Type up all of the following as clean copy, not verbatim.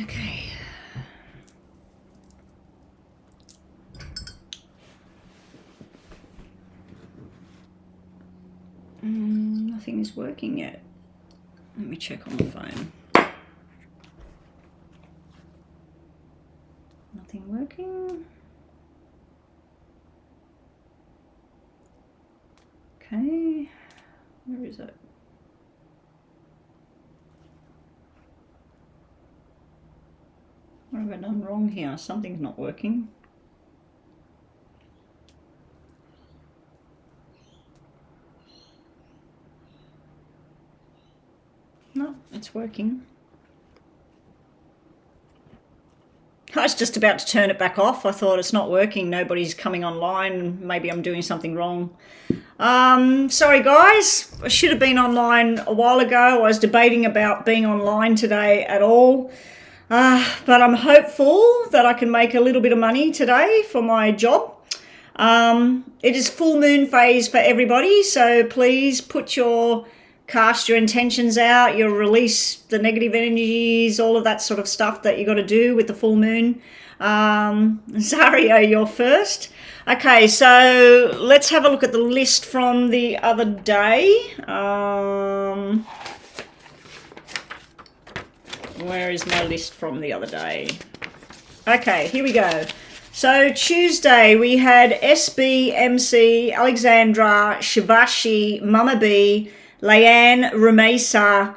Okay. Nothing is working yet. Let me check on the phone. Nothing working. Okay. Where is it? What have I done wrong here? Something's not working. No, it's working. I was just about to turn it back off. I thought it's not working. Nobody's coming online. Maybe I'm doing something wrong. Sorry guys. I should have been online a while ago. I was debating about being online today at all. But I'm hopeful that I can make a little bit of money today for my job. It is full moon phase for everybody. So please cast your intentions out, you'll release the negative energies, all of that sort of stuff that you got to do with the full moon. Zaria, you're first. Okay, so let's have a look at the list from the other day. Where is my list from the other day? Okay, here we go. So Tuesday we had SB, MC, Alexandra, Shivashi, Mama B, Layanne, Rumesa,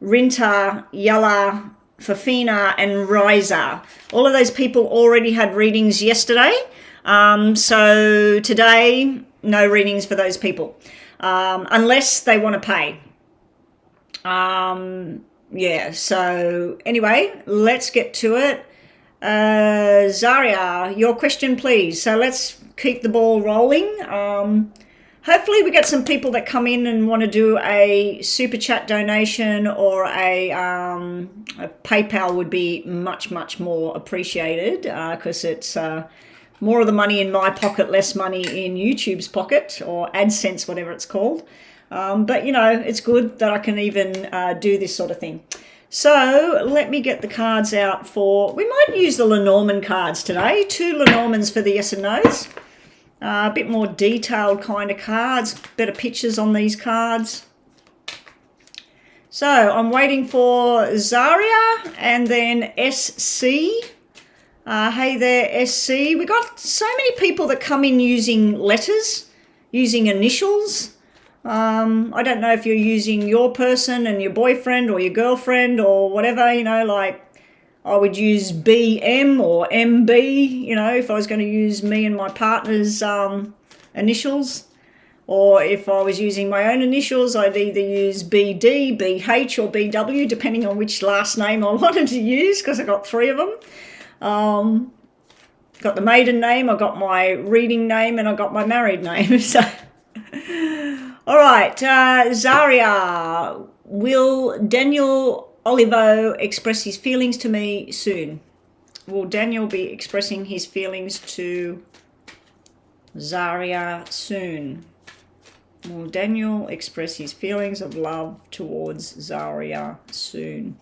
Rinta, Yala, Fafina, and Riza. All of those people already had readings yesterday. So today, no readings for those people, unless they want to pay. Yeah, so anyway, let's get to it. Zaria, your question, please. So let's keep the ball rolling. Hopefully we get some people that come in and want to do a super chat donation, or a PayPal would be much, much more appreciated, because it's more of the money in my pocket, less money in YouTube's pocket, or AdSense, whatever it's called. But, you know, it's good that I can even do this sort of thing. So let me get the cards out we might use the Lenormand cards today. 2 Lenormands for the yes and no's. A bit more detailed kind of cards, better pictures on these cards. So I'm waiting for Zaria and then SC. Hey there, SC. We got so many people that come in using letters, using initials. I don't know if you're using your person and your boyfriend or your girlfriend or whatever, you know, like I would use BM or MB, you know, if I was going to use me and my partner's initials. Or if I was using my own initials, I'd either use BD, BH or BW, depending on which last name I wanted to use, because I got 3 of them. Got the maiden name, I got my reading name, and I got my married name. So, all right, Zaria, will Daniel Olivo express his feelings to me soon? Will Daniel be expressing his feelings to Zaria soon? Will Daniel express his feelings of love towards Zaria soon?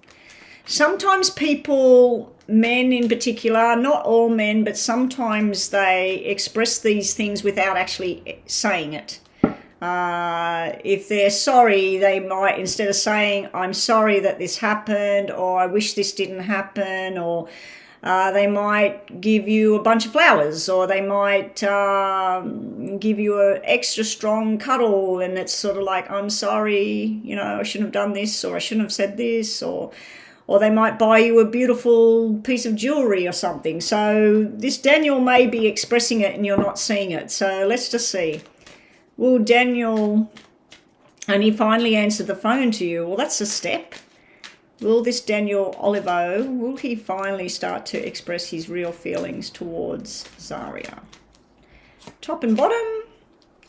Sometimes people, men in particular, not all men, but sometimes they express these things without actually saying it. If they're sorry, they might, instead of saying, I'm sorry that this happened, or I wish this didn't happen, or they might give you a bunch of flowers, or they might give you an extra strong cuddle, and it's sort of like, I'm sorry, you know, I shouldn't have done this, or I shouldn't have said this, or they might buy you a beautiful piece of jewelry or something. So this Daniel may be expressing it and you're not seeing it. So let's just see. Will Daniel only finally answer the phone to you? Well, that's a step. Will this Daniel Olivo, will he finally start to express his real feelings towards Zaria? Top and bottom,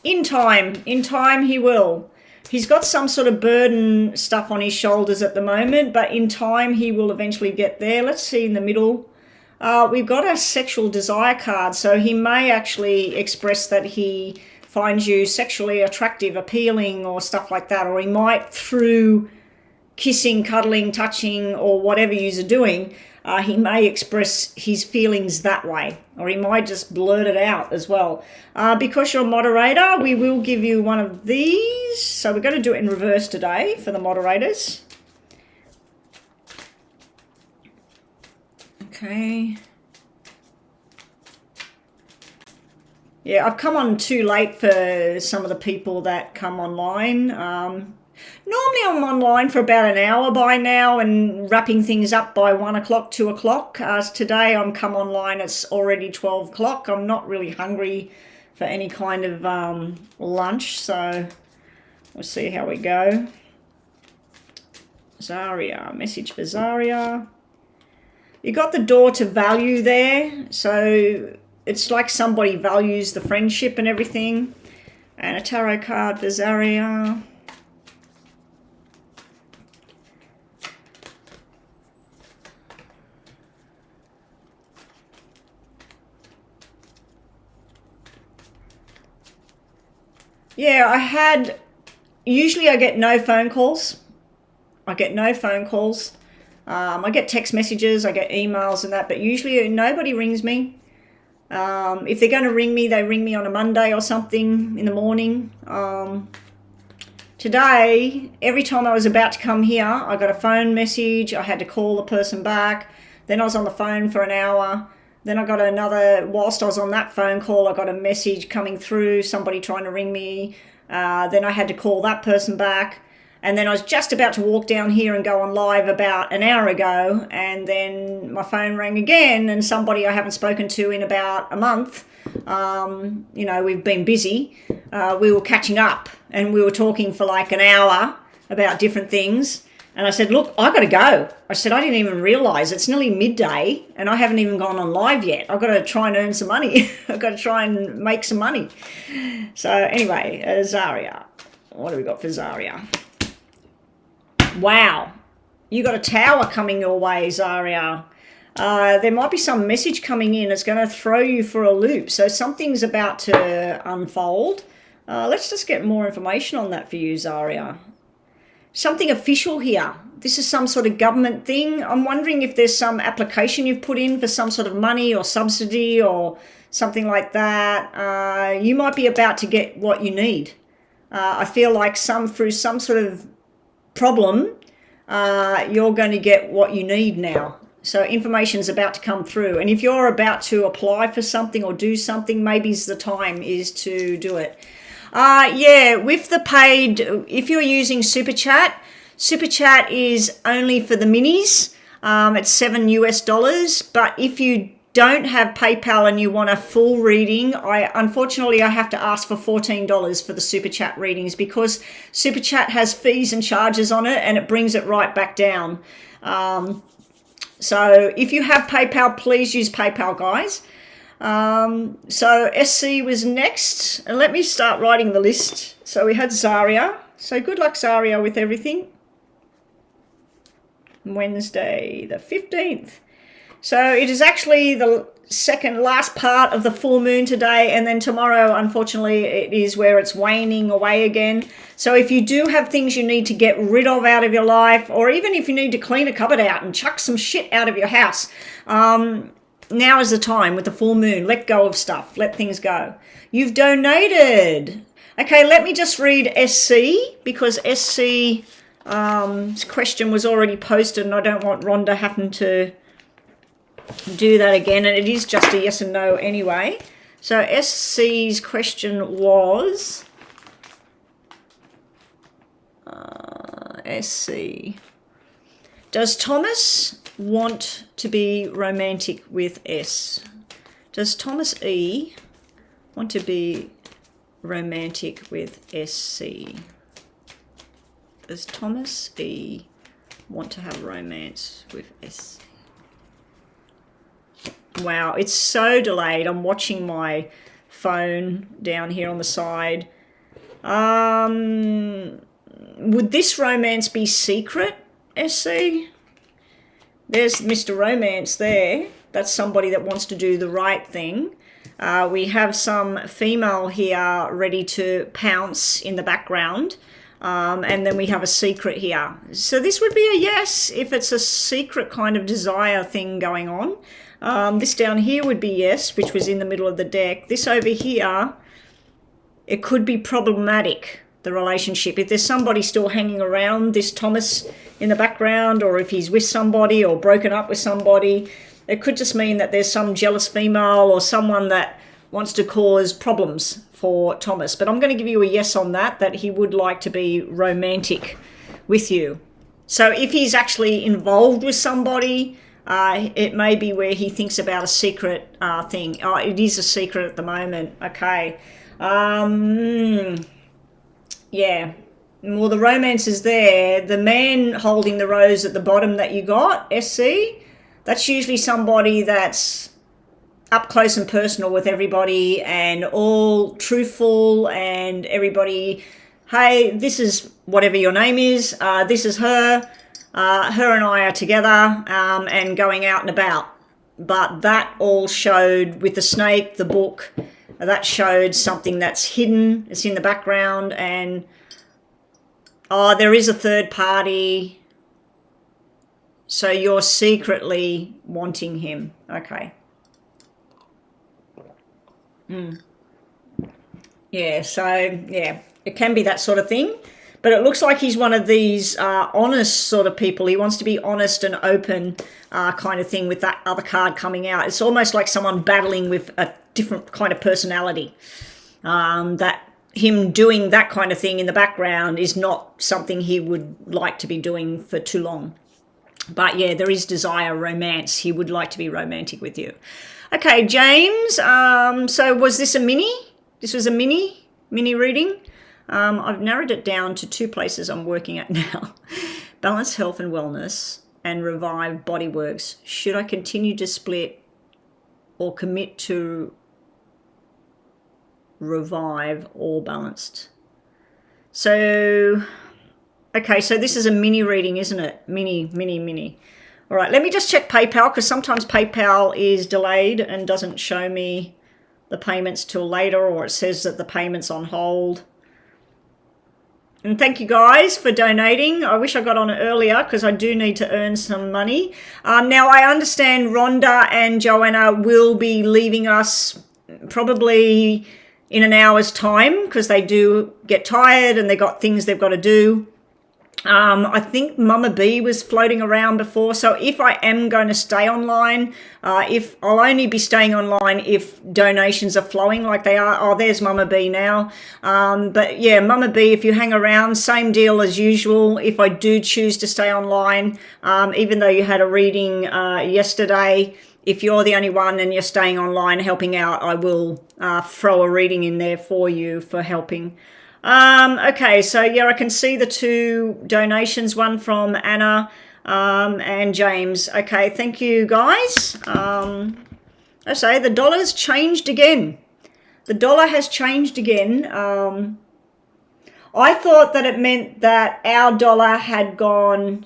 in time he will. He's got some sort of burden stuff on his shoulders at the moment, but in time he will eventually get there. Let's see in the middle. We've got a sexual desire card, so he may actually express that he finds you sexually attractive, appealing, or stuff like that, or he might, through kissing, cuddling, touching, or whatever you're doing, he may express his feelings that way, or he might just blurt it out as well. Because you're a moderator, we will give you one of these. So we're going to do it in reverse today for the moderators. Okay. Yeah, I've come on too late for some of the people that come online. Normally I'm online for about an hour by now and wrapping things up by 1 o'clock, 2 o'clock. Today I'm come online, it's already 12 o'clock. I'm not really hungry for any kind of lunch, so we'll see how we go. Zaria, message for Zaria. You got the door to value there, so it's like somebody values the friendship and everything. And a tarot card for Zaria. Yeah, usually I get no phone calls. I get text messages, I get emails and that, but usually nobody rings me. If they're going to ring me, they ring me on a Monday or something in the morning. Today, every time I was about to come here, I got a phone message. I had to call the person back. Then I was on the phone for an hour. Then I got whilst I was on that phone call, I got a message coming through, somebody trying to ring me. Then I had to call that person back. And then I was just about to walk down here and go on live about an hour ago. And then my phone rang again, and somebody I haven't spoken to in about a month. We've been busy. We were catching up and we were talking for like an hour about different things. And I said, look, I got to go. I said, I didn't even realise it's nearly midday and I haven't even gone on live yet. I've got to try and earn some money. I've got to try and make some money. So anyway, Zaria. What do we got for Zaria? Wow. You got a tower coming your way, Zaria. There might be some message coming in. It's going to throw you for a loop. So something's about to unfold. Let's just get more information on that for you, Zaria. Something official here. This is some sort of government thing. I'm wondering if there's some application you've put in for some sort of money or subsidy or something like that. You might be about to get what you need. I feel like through some sort of problem, you're going to get what you need now. So information's about to come through. And if you're about to apply for something or do something, maybe's the time is to do it. Yeah, with the paid, if you're using Super Chat is only for the minis. It's $7 US. But if you don't have PayPal and you want a full reading, unfortunately I have to ask for $14 for the Super Chat readings because Super Chat has fees and charges on it and it brings it right back down. So if you have PayPal, please use PayPal, guys. So SC was next, and let me start writing the list. So we had Zaria. So good luck, Zaria, with everything. Wednesday the 15th. So it is actually the last part of the full moon today, and then tomorrow, unfortunately, it is where it's waning away again. So if you do have things you need to get rid of out of your life, or even if you need to clean a cupboard out and chuck some shit out of your house, now is the time with the full moon. Let go of stuff. Let things go. You've donated. Okay, let me just read SC because SC's question was already posted and I don't want Rhonda having to do that again. And it is just a yes and no anyway. So SC's question was... SC. Does Thomas want to be romantic with S? Does Thomas E want to be romantic with SC? Does Thomas E want to have romance with SC? Wow, it's so delayed. I'm watching my phone down here on the side. Would this romance be secret, SC? There's Mr. Romance there. That's somebody that wants to do the right thing. We have some female here ready to pounce in the background. And then we have a secret here. So this would be a yes if it's a secret kind of desire thing going on. This down here would be yes, which was in the middle of the deck. This over here, it could be problematic, the relationship. If there's somebody still hanging around this Thomas in the background, or if he's with somebody or broken up with somebody, it could just mean that there's some jealous female or someone that wants to cause problems for Thomas. But I'm going to give you a yes on that, that he would like to be romantic with you. So if he's actually involved with somebody, it may be where he thinks about a secret thing. Oh, it is a secret at the moment. Okay. Yeah. Well, the romance is there. The man holding the rose at the bottom that you got, SC, that's usually somebody that's up close and personal with everybody and all truthful, and everybody, hey, this is whatever your name is, this is her. Her and I are together and going out and about. But that all showed with the snake, the book, that showed something that's hidden. It's in the background, and there is a third party. So you're secretly wanting him. Okay. Yeah, so, yeah, it can be that sort of thing. But it looks like he's one of these honest sort of people. He wants to be honest and open kind of thing with that other card coming out. It's almost like someone battling with a different kind of personality. That him doing that kind of thing in the background is not something he would like to be doing for too long. But yeah, there is desire, romance. He would like to be romantic with you. Okay, James. So was this a mini? This was a mini reading. I've narrowed it down to 2 places I'm working at now. Balance Health and Wellness and Revive Bodyworks. Should I continue to split or commit to Revive or Balanced? So, okay, so this is a mini reading, isn't it? Mini. All right, let me just check PayPal, because sometimes PayPal is delayed and doesn't show me the payments till later, or it says that the payment's on hold. And thank you guys for donating. I wish I got on it earlier because I do need to earn some money. Now, I understand Rhonda and Joanna will be leaving us probably in an hour's time because they do get tired and they got things they've got to do. I think Mama B was floating around before. So if I am going to stay online, if I'll only be staying online if donations are flowing like they are. Oh, there's Mama B now. But yeah, Mama B, if you hang around, same deal as usual. If I do choose to stay online, even though you had a reading yesterday, if you're the only one and you're staying online helping out, I will throw a reading in there for you for helping. Okay, so yeah, I can see the 2 donations, one from Anna and James. Okay, thank you guys. I say the dollar's changed again. The dollar has changed again. I thought that it meant that our dollar had gone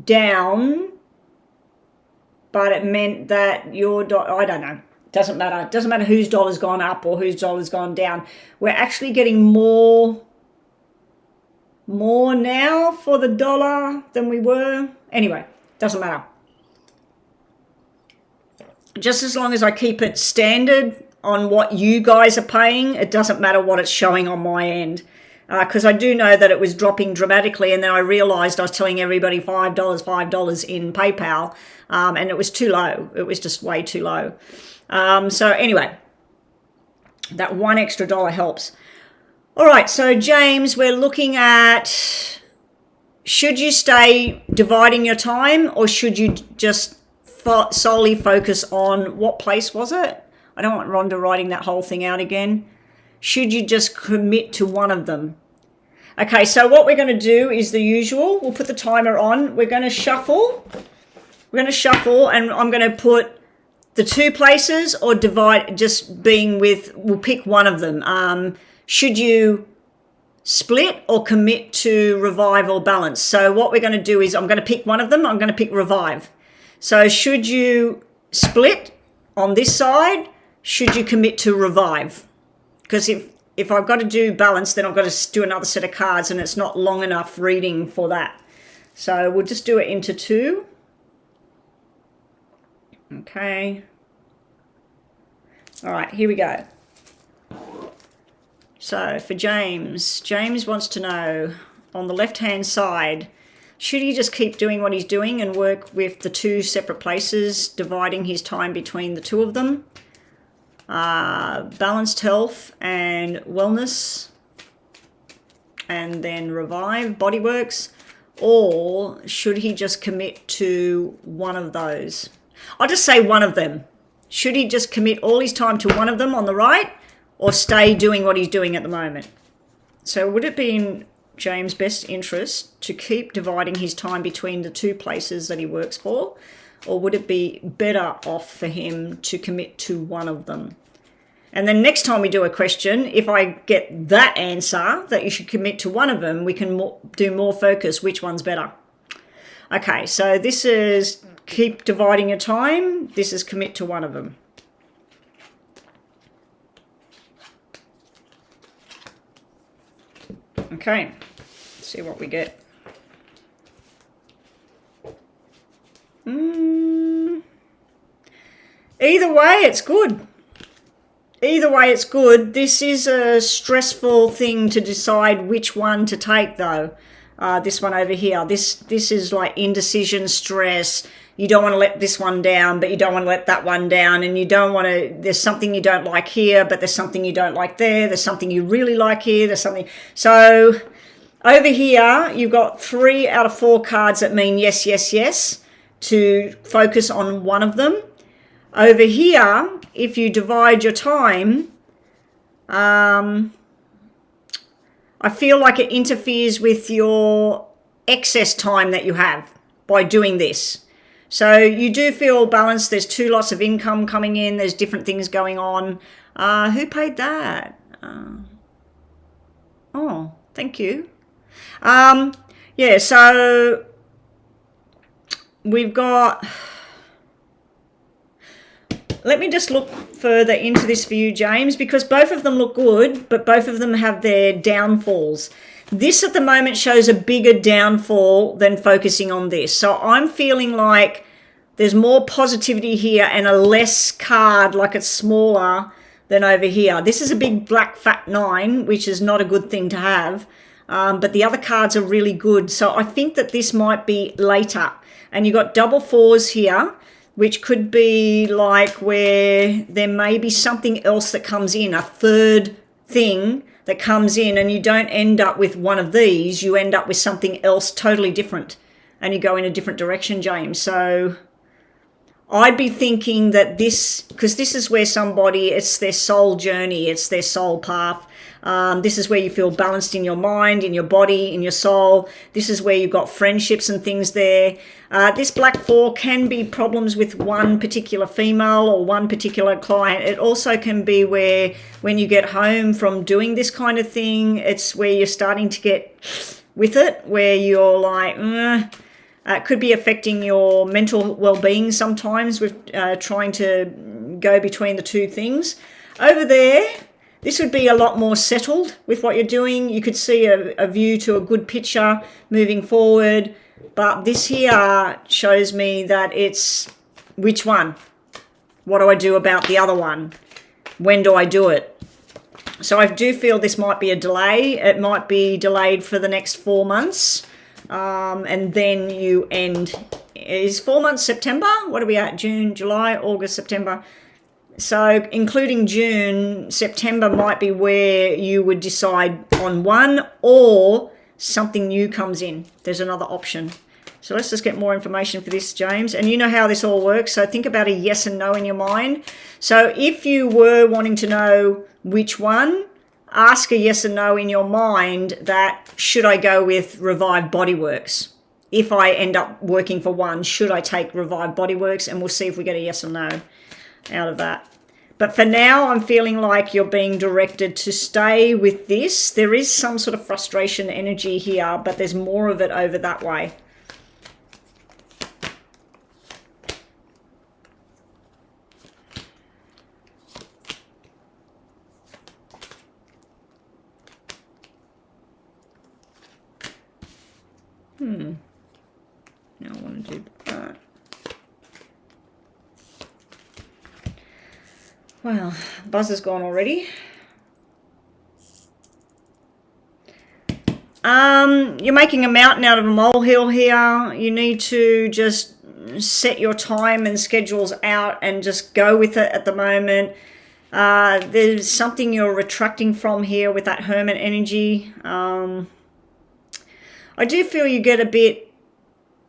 down, but it meant that your dollar, I don't know. Doesn't matter. It doesn't matter whose dollar's gone up or whose dollar's gone down. We're actually getting more now for the dollar than we were. Anyway, doesn't matter. Just as long as I keep it standard on what you guys are paying, it doesn't matter what it's showing on my end. Because I do know that it was dropping dramatically, and then I realised I was telling everybody $5 in PayPal, and it was too low. It was just way too low. So anyway, that $1 extra helps. All right, so James, we're looking at, should you stay dividing your time, or should you just solely focus on, what place was it? I don't want Rhonda writing that whole thing out again. should you just commit to one of them? Okay, so what we're going to do is the usual. We'll put the timer on. We're going to shuffle. We're going to shuffle, and I'm going to put the 2 places or divide, just being with, we'll pick one of them. Should you split or commit to revive or balance? So what we're going to do is I'm going to pick one of them. I'm going to pick revive. So should you split on this side? Should you commit to revive? Because if I've got to do balance, then I've got to do another set of cards, and it's not long enough reading for that. So we'll just do it into 2. Okay. All right, here we go. So for James wants to know, on the left-hand side, should he just keep doing what he's doing and work with the 2 separate places, dividing his time between the 2 of them? Balanced health and wellness, and then revive, bodyworks, or should he just commit to one of those? I'll just say one of them. Should he just commit all his time to one of them on the right, or stay doing what he's doing at the moment? So would it be in James' best interest to keep dividing his time between the 2 places that he works for, or would it be better off for him to commit to one of them? And then next time we do a question, if I get that answer, that you should commit to one of them, we can do more focus, which one's better. Okay, so this is keep dividing your time. This is commit to one of them. Okay, let's see what we get. Either way, it's good. Either way, it's good. This is a stressful thing to decide which one to take, though. This one over here. This is like indecision, stress. You don't want to let this one down, but you don't want to let that one down. And you don't want to, there's something you don't like here, but there's something you don't like there. There's something you really like here. There's something. So over here, you've got 3 out of 4 cards that mean yes, yes, yes, to focus on one of them. Over here, if you divide your time, I feel like it interferes with your excess time that you have by doing this. So you do feel balanced. There's 2 lots of income coming in. There's different things going on. Who paid that? Oh, thank you. Yeah, so we've got... Let me just look further into this for you, James, because both of them look good, but both of them have their downfalls. This at the moment shows a bigger downfall than focusing on this. So I'm feeling like there's more positivity here and a less card, like it's smaller than over here. This is a big black fat 9, which is not a good thing to have. But the other cards are really good. So I think that this might be later. And you've got double 4s here, which could be like where there may be something else that comes in, a third thing that comes in, and you don't end up with one of these, you end up with something else totally different, and you go in a different direction, James. So I'd be thinking that this, because this is where somebody, it's their soul journey, it's their soul path. This is where you feel balanced in your mind, in your body, in your soul. This is where you've got friendships and things there. This black 4 can be problems with one particular female or one particular client. It also can be where when you get home from doing this kind of thing, it's where you're starting to get with it, where you're like, it could be affecting your mental well-being sometimes with trying to go between the 2 things. Over there, this would be a lot more settled with what you're doing. You could see a view to a good picture moving forward. But this here shows me that it's which one? What do I do about the other one? When do I do it? So I do feel this might be a delay. It might be delayed for the next 4 months. And then you end. Is 4 months September? What are we at? June, July, August, September. So including June, September might be where you would decide on one, or something new comes in. There's another option. So let's just get more information for this, James. And you know how this all works. So think about a yes and no in your mind. So if you were wanting to know which one, ask a yes or no in your mind that should I go with Revive Bodyworks? If I end up working for one, should I take Revive Bodyworks? And we'll see if we get a yes or no out of that. But for now, I'm feeling like you're being directed to stay with this. There is some sort of frustration energy here, but there's more of it over that way. Now I want to do that. Well, buzzer's gone already. You're making a mountain out of a molehill here. You need to just set your time and schedules out and just go with it at the moment. There's something you're retracting from here with that hermit energy. I do feel you get a bit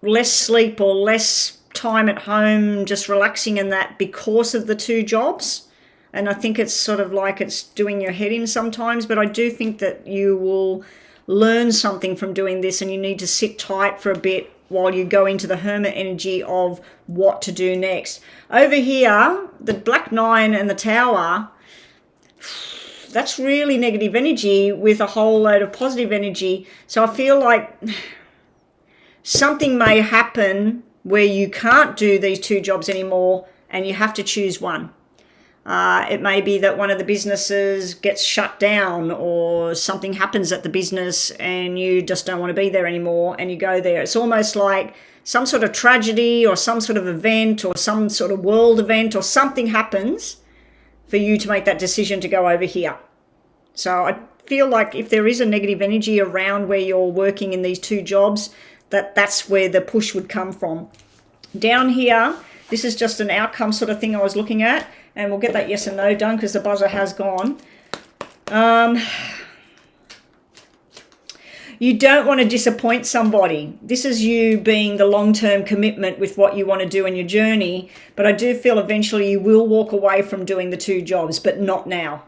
less sleep or less time at home just relaxing in that because of the two jobs. And I think it's sort of like it's doing your head in sometimes, but I do think that you will learn something from doing this, and you need to sit tight for a bit while you go into the hermit energy of what to do next. Over here, the Black Nine and the Tower, that's really negative energy with a whole load of positive energy. So I feel like something may happen where you can't do these two jobs anymore and you have to choose one. It may be that one of the businesses gets shut down, or something happens at the business and you just don't want to be there anymore and you go there. It's almost like some sort of tragedy or some sort of event or some sort of world event or something happens for you to make that decision to go over here. So I feel like if there is a negative energy around where you're working in these two jobs, that's where the push would come from. Down here, this is just an outcome sort of thing I was looking at, and we'll get that yes and no done because the buzzer has gone. You don't want to disappoint somebody. This is you being the long-term commitment with what you want to do in your journey, but I do feel eventually you will walk away from doing the two jobs, but not now.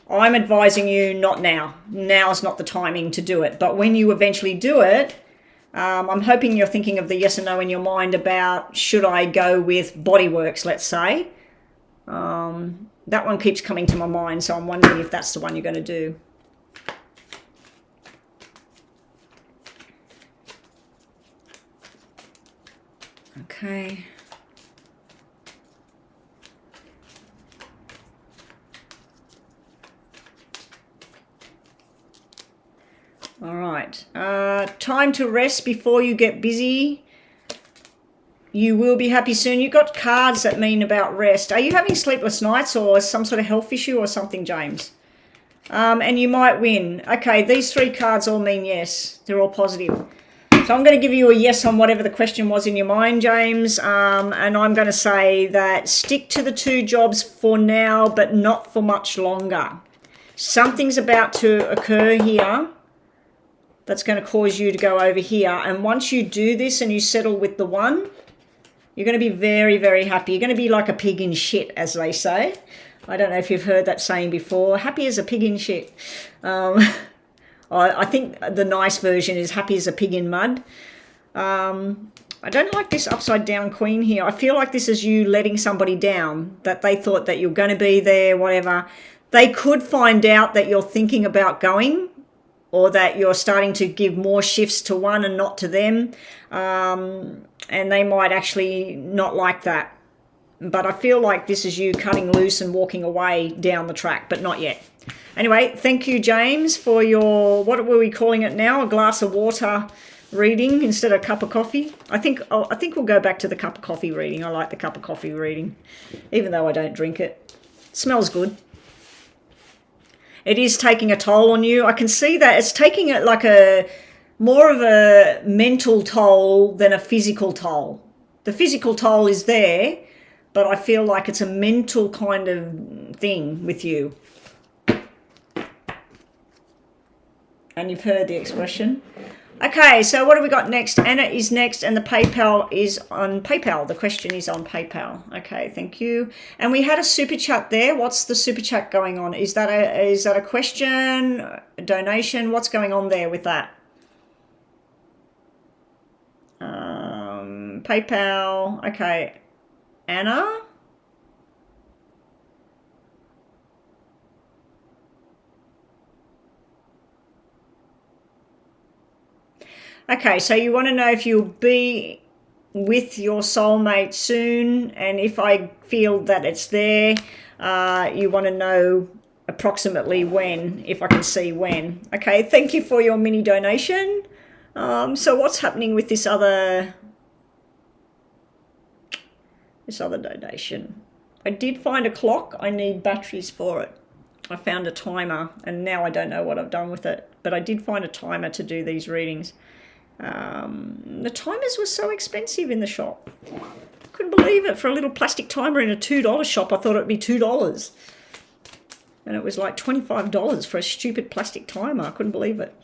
I'm advising you not now. Now's not the timing to do it, but when you eventually do it, I'm hoping you're thinking of the yes or no in your mind about should I go with Bodyworks, let's say. That one keeps coming to my mind, so I'm wondering if that's the one you're going to do. Okay. All right. Time to rest before you get busy. You will be happy soon. You got cards that mean about rest. Are you having sleepless nights or some sort of health issue or something, James? And you might win. Okay, these three cards all mean yes. They're all positive. So I'm going to give you a yes on whatever the question was in your mind, James. And I'm going to say that stick to the two jobs for now, but not for much longer. Something's about to occur here that's going to cause you to go over here. And once you do this and you settle with the one, you're going to be very, very happy. You're going to be like a pig in shit, as they say. I don't know if you've heard that saying before. Happy as a pig in shit. I think the nice version is happy as a pig in mud. I don't like this upside down queen here. I feel like this is you letting somebody down, that they thought that you're going to be there, whatever. They could find out that you're thinking about going, or that you're starting to give more shifts to one and not to them. And they might actually not like that. But I feel like this is you cutting loose and walking away down the track, but not yet. Anyway, thank you, James, for your, what were we calling it now? A glass of water reading instead of a cup of coffee. I think we'll go back to the cup of coffee reading. I like the cup of coffee reading, even though I don't drink it. It smells good. It is taking a toll on you. I can see that it's taking it like more of a mental toll than a physical toll. The physical toll is there, but I feel like it's a mental kind of thing with you. And you've heard the expression. Okay, so what do we got next? Anna is next, and the PayPal is on PayPal. The question is on PayPal. Okay, thank you. And we had a super chat there. What's the super chat going on? Is that a question, a donation? What's going on there with that? PayPal. Okay, Anna. Okay, so you want to know if you'll be with your soulmate soon, and if I feel that it's there, you want to know approximately when, if I can see when. Okay, thank you for your mini donation. So what's happening with this other donation? I did find a clock. I need batteries for it. I found a timer, and now I don't know what I've done with it, but I did find a timer to do these readings. The timers were so expensive in the shop. Couldn't believe it. For a little plastic timer in a $2 shop, I thought it'd be $2. And it was like $25 for a stupid plastic timer. I couldn't believe it.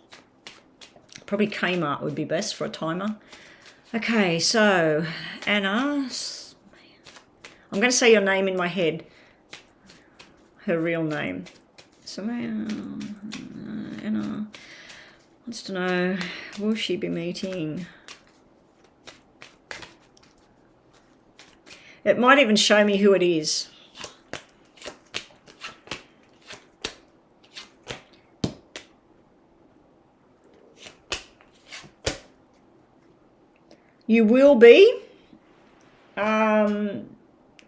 Probably Kmart would be best for a timer. Okay, so Anna. I'm going to say your name in my head. Her real name. So Anna wants to know, will she be meeting? It might even show me who it is. You will be.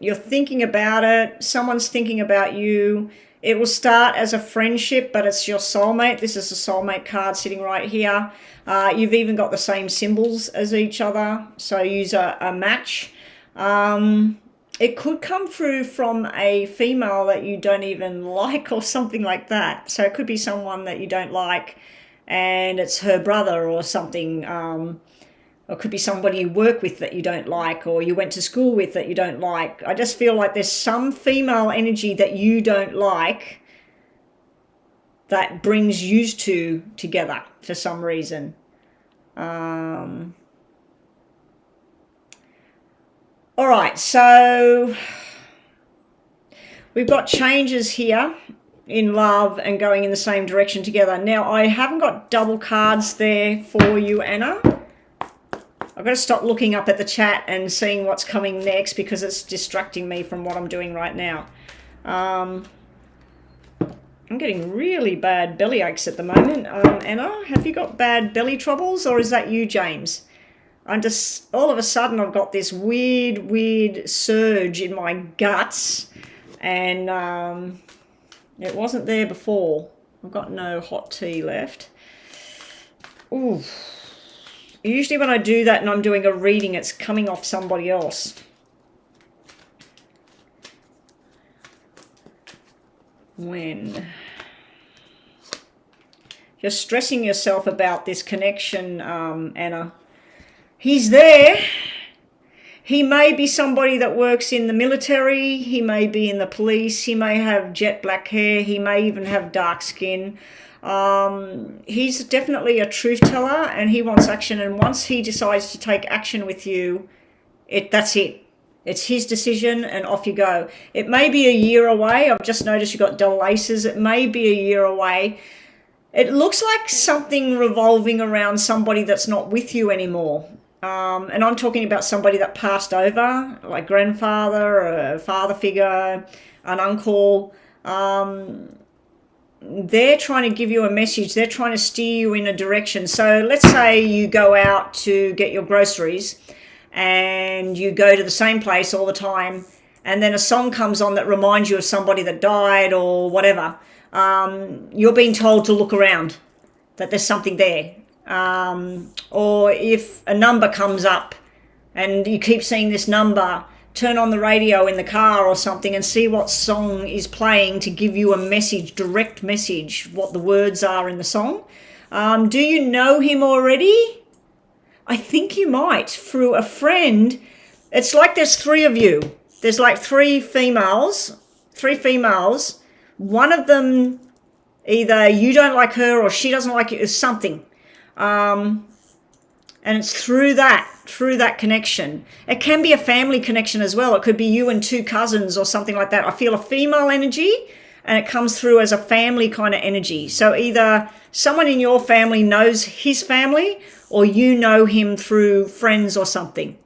You're thinking about it. Someone's thinking about you. It will start as a friendship, but it's your soulmate. This is a soulmate card sitting right here. You've even got the same symbols as each other, so use a match. It could come through from a female that you don't even like or something like that. So it could be someone that you don't like and it's her brother or something. Or it could be somebody you work with that you don't like, or you went to school with that you don't like. I just feel like there's some female energy that you don't like that brings you two together for some reason. All right, so we've got changes here in love and going in the same direction together. Now, I haven't got double cards there for you, Anna. I've got to stop looking up at the chat and seeing what's coming next because it's distracting me from what I'm doing right now. I'm getting really bad belly aches at the moment. Anna, have you got bad belly troubles, or is that you, James? I'm just, all of a sudden I've got this weird surge in my guts, and it wasn't there before. I've got no hot tea left. Ooh. Usually when I do that and I'm doing a reading, it's coming off somebody else. When you're stressing yourself about this connection, Anna, he's there. He may be somebody that works in the military. He may be in the police. He may have jet black hair. He may even have dark skin. He's definitely a truth teller and he wants action, and once he decides to take action with you, that's it. It's his decision and off you go. It may be a year away. I've just noticed you've got double aces. It may be a year away. It looks like something revolving around somebody that's not with you anymore. And I'm talking about somebody that passed over, like grandfather or a father figure, an uncle. They're trying to give you a message. They're trying to steer you in a direction. So let's say you go out to get your groceries and you go to the same place all the time, and then a song comes on that reminds you of somebody that died or whatever. You're being told to look around, that there's something there. Or if a number comes up and you keep seeing this number, turn on the radio in the car or something and see what song is playing to give you a message, direct message, what the words are in the song. Do you know him already? I think you might, through a friend. It's like there's three of you. There's like three females. One of them Either you don't like her or she doesn't like you. It's something. And it's through that connection. It can be a family connection as well. It could be you and two cousins or something like that. I feel a female energy, and it comes through as a family kind of energy. So either someone in your family knows his family, or you know him through friends or something.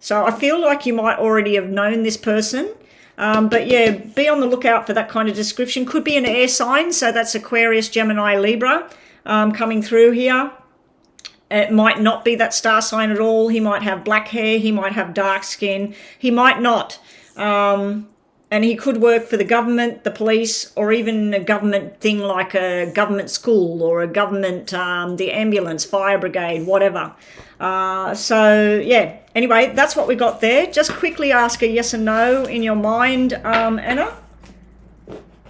So I feel like you might already have known this person. But yeah, be on the lookout for that kind of description. Could be an air sign, so that's Aquarius, Gemini, Libra coming through here. It might not be that star sign at all. He might have black hair. He might have dark skin. He might not. And he could work for the government, the police, or even a government thing like a government school or a government, the ambulance, fire brigade, whatever. So yeah, anyway, that's what we got there. Just quickly ask a yes and no in your mind, Anna.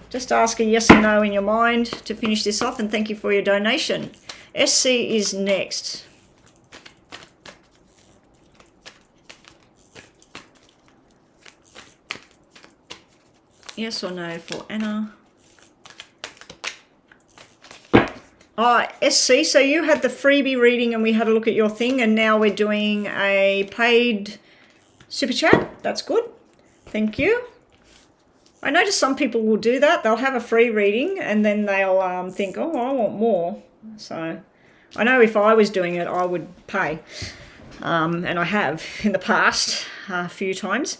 Just ask a yes and no in your mind to finish this off, and thank you for your donation. SC is next. Yes or no for Anna? SC, so you had the freebie reading and we had a look at your thing, and now we're doing a paid super chat. That's good. Thank you. I notice some people will do that. They'll have a free reading and then they'll think, oh, I want more. So I know if I was doing it, I would pay. And I have in the past a few times.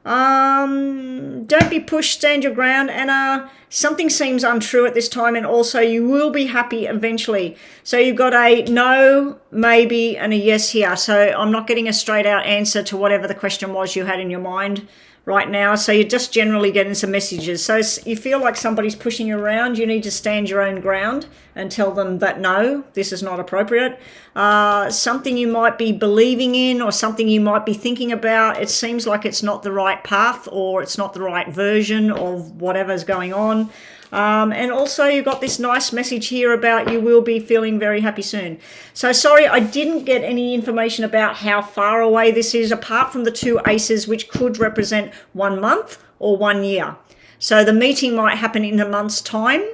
Don't be pushed, stand your ground, Anna. Something seems untrue at this time, and also you will be happy eventually. So you've got a no, maybe, and a yes here. So I'm not getting a straight out answer to whatever the question was you had in your mind right now. So you're just generally getting some messages. So you feel like somebody's pushing you around. You need to stand your own ground and tell them that no, this is not appropriate. Something you might be believing in or something you might be thinking about, it seems like it's not the right path or it's not the right version of whatever's going on. And also you've got this nice message here about you will be feeling very happy soon. So sorry, I didn't get any information about how far away this is, apart from the two aces, which could represent 1 month or 1 year. So the meeting might happen in a month's time,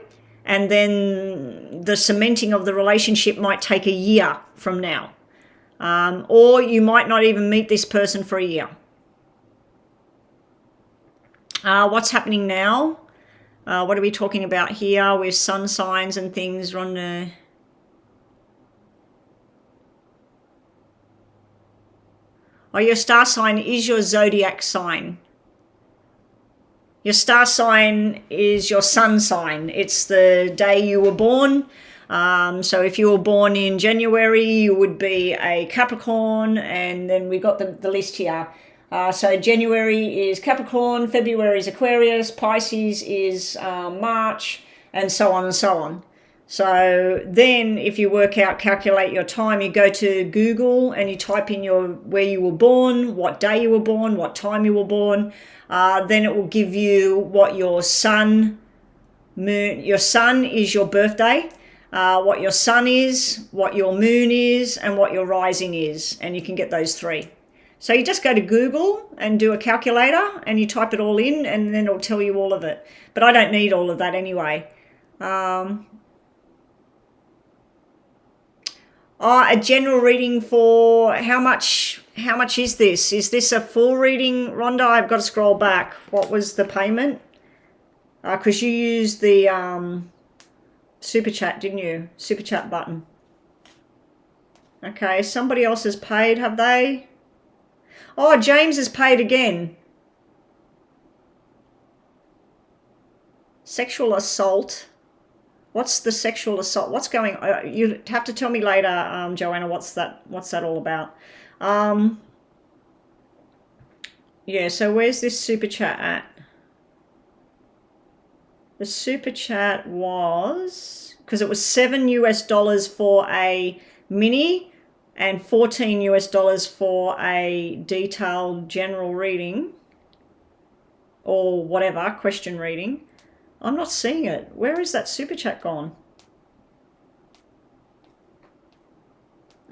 and then the cementing of the relationship might take a year from now. Or you might not even meet this person for a year. What's happening now? What are we talking about here with sun signs and things, Rhonda? Oh, your star sign is your zodiac sign. Your star sign is your sun sign. It's the day you were born. So if you were born in January, you would be a Capricorn, and then we got the list here. So January is Capricorn, February is Aquarius, Pisces is March, and so on and so on. So then if you calculate your time, you go to Google and you type in where you were born, what day you were born, what time you were born. Then it will give you what your sun is your birthday, what your sun is, what your moon is, and what your rising is. And you can get those three. So you just go to Google and do a calculator and you type it all in, and then it'll tell you all of it. But I don't need all of that anyway. A general reading for how much is this? Is this a full reading, Rhonda? I've got to scroll back. What was the payment? Because you used the super chat, didn't you? Super chat button. Okay, somebody else has paid, have they? Oh, James has paid again. Sexual assault. What's the sexual assault? What's going on? You have to tell me later, Joanna, what's that all about? Yeah, so where's this super chat at? The super chat was, because it was $7 US for a mini and $14 US for a detailed general reading or whatever, question reading. I'm not seeing it. Where is that super chat gone?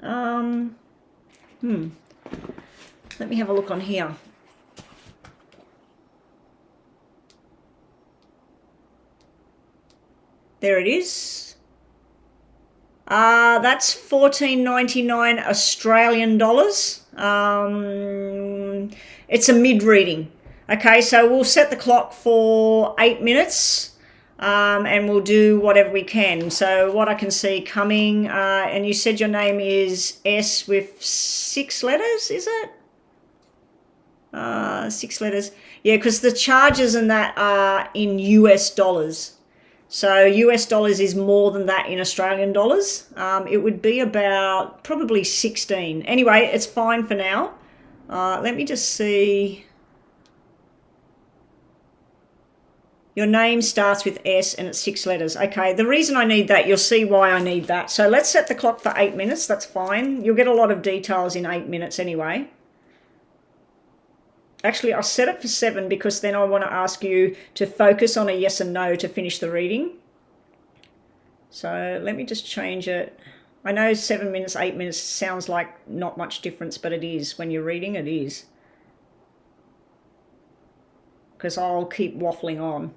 Let me have a look on here. There it is. That's $14.99 Australian dollars. It's a mid reading. Okay, so we'll set the clock for 8 minutes, and we'll do whatever we can. So what I can see coming, and you said your name is S with 6 letters, is it? 6 letters. Yeah, because the charges and that are in US dollars. So US dollars is more than that in Australian dollars. It would be about probably 16. Anyway, it's fine for now. Let me just see. Your name starts with S and it's 6 letters. Okay, the reason I need that, you'll see why I need that. So let's set the clock for 8 minutes. That's fine. You'll get a lot of details in 8 minutes anyway. Actually, I'll set it for 7 because then I want to ask you to focus on a yes and no to finish the reading. So let me just change it. I know 7 minutes, 8 minutes sounds like not much difference, but it is. When you're reading, it is. Because I'll keep waffling on.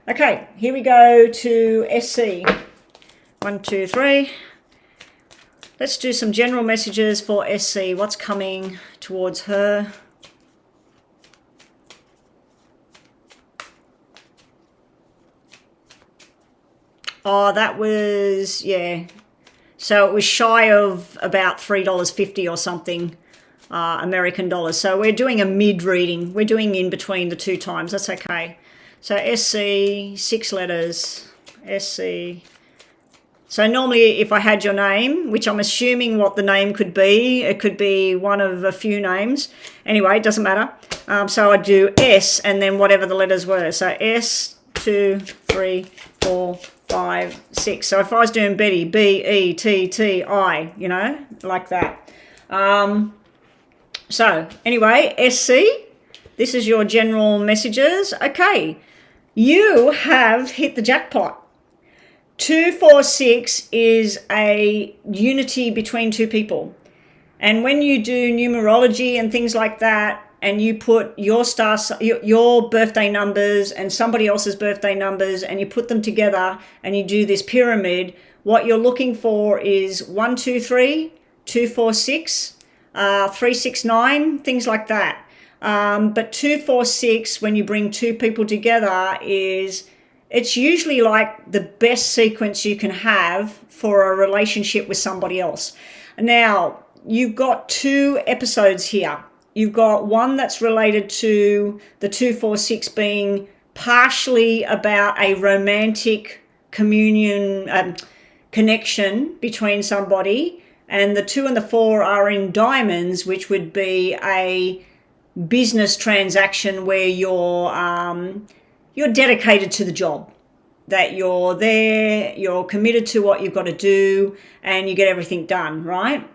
Okay, here we go to SC. 1, 2, 3. Let's do some general messages for SC. What's coming towards her? Oh, that was, yeah. So it was shy of about $3.50 or something, American dollars. So we're doing a mid reading. We're doing in between the 2 times. That's okay. So SC, 6 letters, SC. So normally if I had your name, which I'm assuming what the name could be, it could be one of a few names. Anyway, it doesn't matter. So I'd do S and then whatever the letters were. So S, 2, 3, 4, 5, 6. So if I was doing Betty, B-E-T-T-I, you know, like that. So anyway, SC, this is your general messages. Okay, you have hit the jackpot. 246 is a unity between 2 people. And when you do numerology and things like that, and you put your your birthday numbers and somebody else's birthday numbers and you put them together and you do this pyramid, what you're looking for is 1, 2, 3, 2, 4, 6, 3, 6, 9, things like that. But 2, 4, 6, when you bring 2 people together, it's usually like the best sequence you can have for a relationship with somebody else. Now, you've got 2 episodes here. You've got one that's related to the 2, 4, 6 being partially about a romantic communion, connection between somebody, and the 2 and the 4 are in diamonds, which would be a business transaction where you're dedicated to the job, that you're there, you're committed to what you've got to do, and you get everything done, right?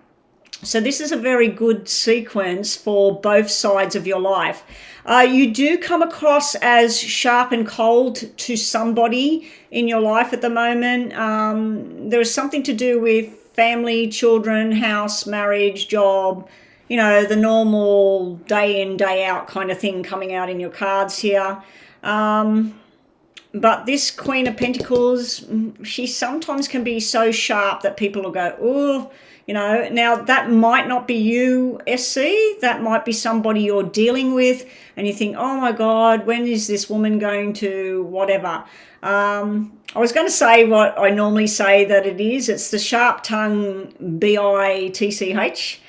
So this is a very good sequence for both sides of your life. You do come across as sharp and cold to somebody in your life at the moment. There is something to do with family, children, house, marriage, job, you know, the normal day in, day out kind of thing coming out in your cards here. But this Queen of Pentacles, she sometimes can be so sharp that people will go, oh, you know. Now that might not be you, SC, that might be somebody you're dealing with and you think, oh my God, when is this woman going to whatever. I was going to say what I normally say that it is. It's the sharp tongue B-I-T-C-H.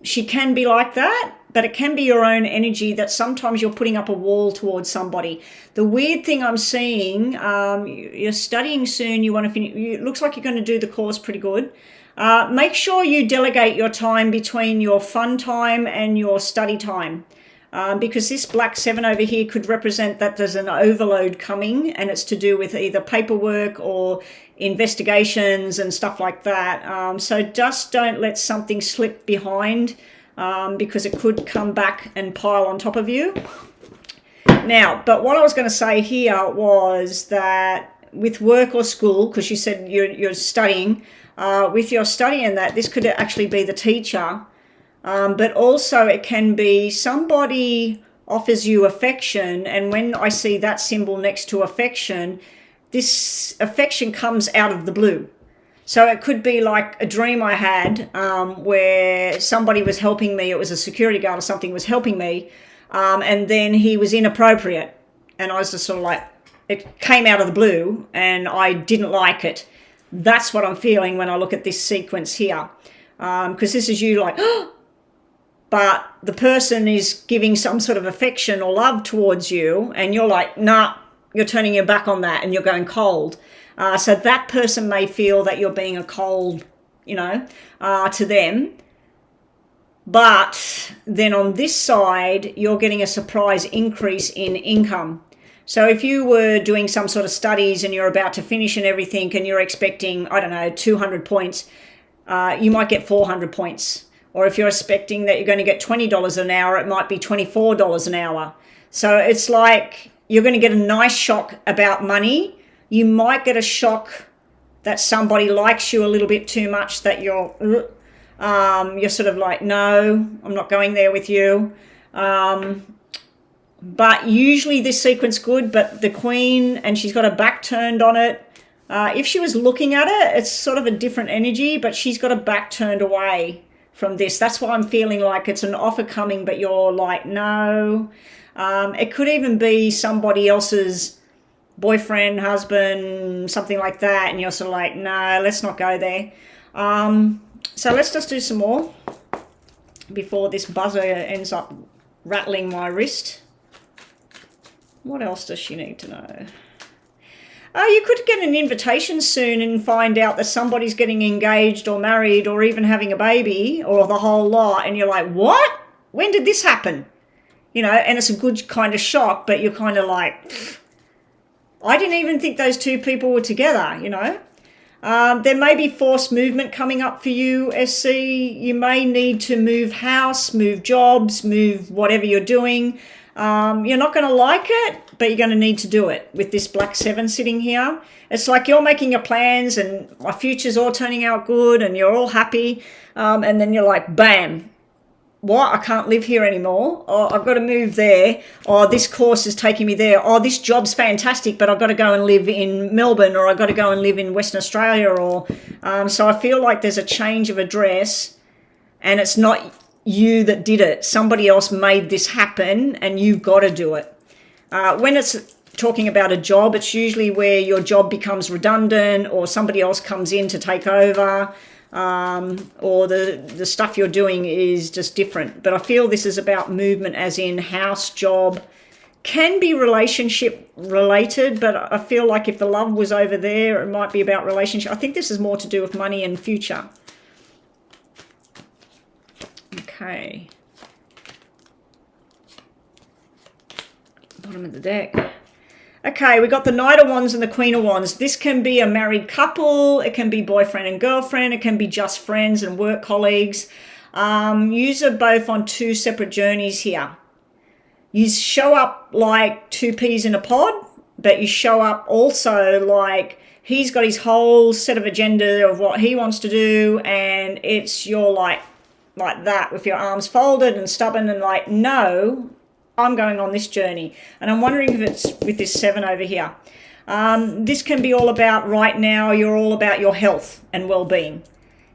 She can be like that, but it can be your own energy that sometimes you're putting up a wall towards somebody. The weird thing I'm seeing, you're studying soon, you want to finish, it looks like you're going to do the course pretty good. Make sure you delegate your time between your fun time and your study time. Because this black 7 over here could represent that there's an overload coming and it's to do with either paperwork or investigations and stuff like that. So just don't let something slip behind because it could come back and pile on top of you. Now, but what I was going to say here was that with work or school, because you said you're studying, with your studying that, this could actually be the teacher. But also it can be somebody offers you affection, and when I see that symbol next to affection, this affection comes out of the blue. So it could be like a dream I had where somebody was helping me. It was a security guard or something was helping me. And then he was inappropriate. And I was just sort of like, it came out of the blue and I didn't like it. That's what I'm feeling when I look at this sequence here. Because this is you like, oh, but the person is giving some sort of affection or love towards you. And you're like, nah, you're turning your back on that and you're going cold. So that person may feel that you're being a cold, to them. But then on this side, you're getting a surprise increase in income. So if you were doing some sort of studies and you're about to finish and everything and you're expecting, 200 points, you might get 400 points. Or if you're expecting that you're going to get $20 an hour, it might be $24 an hour. So it's like you're going to get a nice shock about money. You might get a shock that somebody likes you a little bit too much, that you're sort of like, no, I'm not going there with you. But usually this sequence good, but the Queen, and she's got her back turned on it. If she was looking at it, it's sort of a different energy, but she's got her back turned away from this. That's why I'm feeling like it's an offer coming, but you're like, no. It could even be somebody else's boyfriend, husband, something like that, and you're sort of like, no, let's not go there. So let's just do some more before this buzzer ends up rattling my wrist. What else does she need to know? You could get an invitation soon and find out that somebody's getting engaged or married or even having a baby or the whole lot, and you're like, what? When did this happen? And it's a good kind of shock, but you're kind of like, pfft, I didn't even think those two people were together, There may be forced movement coming up for you, SC. You may need to move house, move jobs, move whatever you're doing. You're not going to like it, but you're going to need to do it with this Black 7 sitting here. It's like you're making your plans and my future's all turning out good and you're all happy. And then you're like, bam. What? I can't live here anymore. Or I've got to move there. Or this course is taking me there. Or this job's fantastic, but I've got to go and live in Melbourne, or I've got to go and live in Western Australia. Or so I feel like there's a change of address, and it's not you that did it. Somebody else made this happen, and you've got to do it. When it's talking about a job, it's usually where your job becomes redundant, or somebody else comes in to take over. Or the stuff you're doing is just different. But I feel this is about movement, as in house, job. Can be relationship related, but I feel like if the love was over there, it might be about relationship. I think this is more to do with money and future. Okay. Bottom of the deck. Okay, we got the Knight of Wands and the Queen of Wands. This can be a married couple. It can be boyfriend and girlfriend. It can be just friends and work colleagues. Yous are both on two separate journeys here. You show up like two peas in a pod, but you show up also like he's got his whole set of agenda of what he wants to do, and it's you're like that with your arms folded and stubborn and like, no, I'm going on this journey. And I'm wondering if it's with this 7 over here. This can be all about right now, you're all about your health and well-being,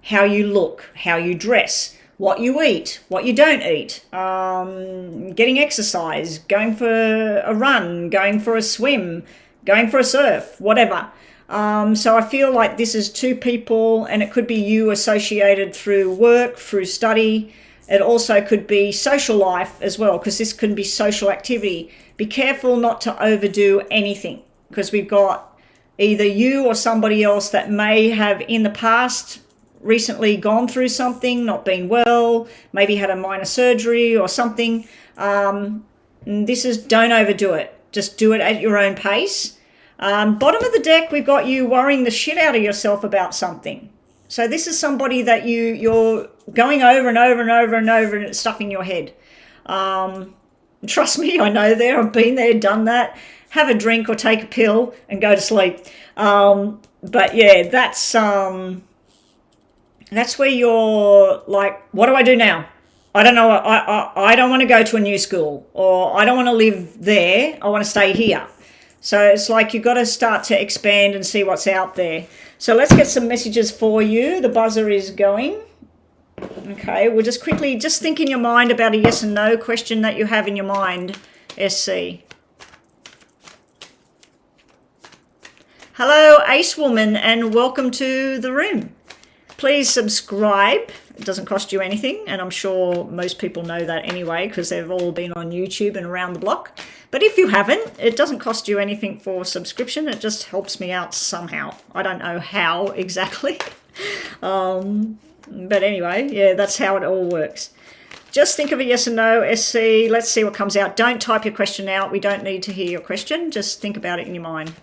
how you look, how you dress, what you eat, what you don't eat, getting exercise, going for a run, going for a swim, going for a surf, whatever. So I feel like this is two people, and it could be you associated through work, through study. It also could be social life as well, because this can be social activity. Be careful not to overdo anything, because we've got either you or somebody else that may have in the past recently gone through something, not been well, maybe had a minor surgery or something. This is don't overdo it. Just do it at your own pace. Bottom of the deck, we've got you worrying the shit out of yourself about something. So this is somebody that you're going over and over and over and over, and it's stuck in your head. Trust me, I know there. I've been there, done that. Have a drink or take a pill and go to sleep. But yeah, that's where you're like, what do I do now? I don't know. I don't want to go to a new school, or I don't want to live there. I want to stay here. So it's like you've got to start to expand and see what's out there. So let's get some messages for you. The buzzer is going. Okay, we'll just quickly, just think in your mind about a yes and no question that you have in your mind, SC. Hello, Ace Woman, and welcome to the room. Please subscribe. It doesn't cost you anything, and I'm sure most people know that anyway because they've all been on YouTube and around the block. But if you haven't, it doesn't cost you anything for subscription. It just helps me out somehow. I don't know how exactly. But anyway, yeah, that's how it all works. Just think of a yes and no, SC. Let's see what comes out. Don't type your question out. We don't need to hear your question. Just think about it in your mind.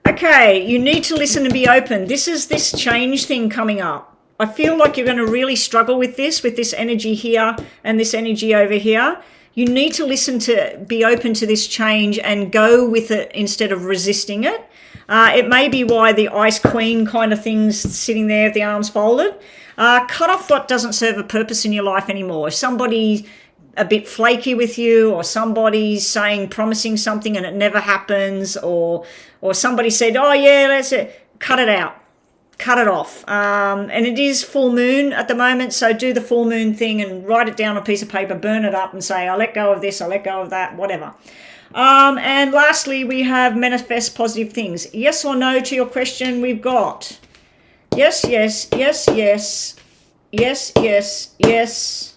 Okay, you need to listen and be open. This is this change thing coming up. I feel like you're going to really struggle with this energy here and this energy over here. You need to listen to, be open to this change and go with it instead of resisting it. It may be why the Ice Queen kind of thing's sitting there, the arms folded. Cut off what doesn't serve a purpose in your life anymore. If somebody's a bit flaky with you, or somebody's saying, promising something and it never happens, or somebody said, oh yeah, let's cut it out. Cut it off. And it is full moon at the moment, so do the full moon thing and write it down on a piece of paper, burn it up and say, I let go of this, I let go of that, whatever. And lastly, we have manifest positive things. Yes or no to your question, we've got yes, yes, yes, yes, yes, yes, yes.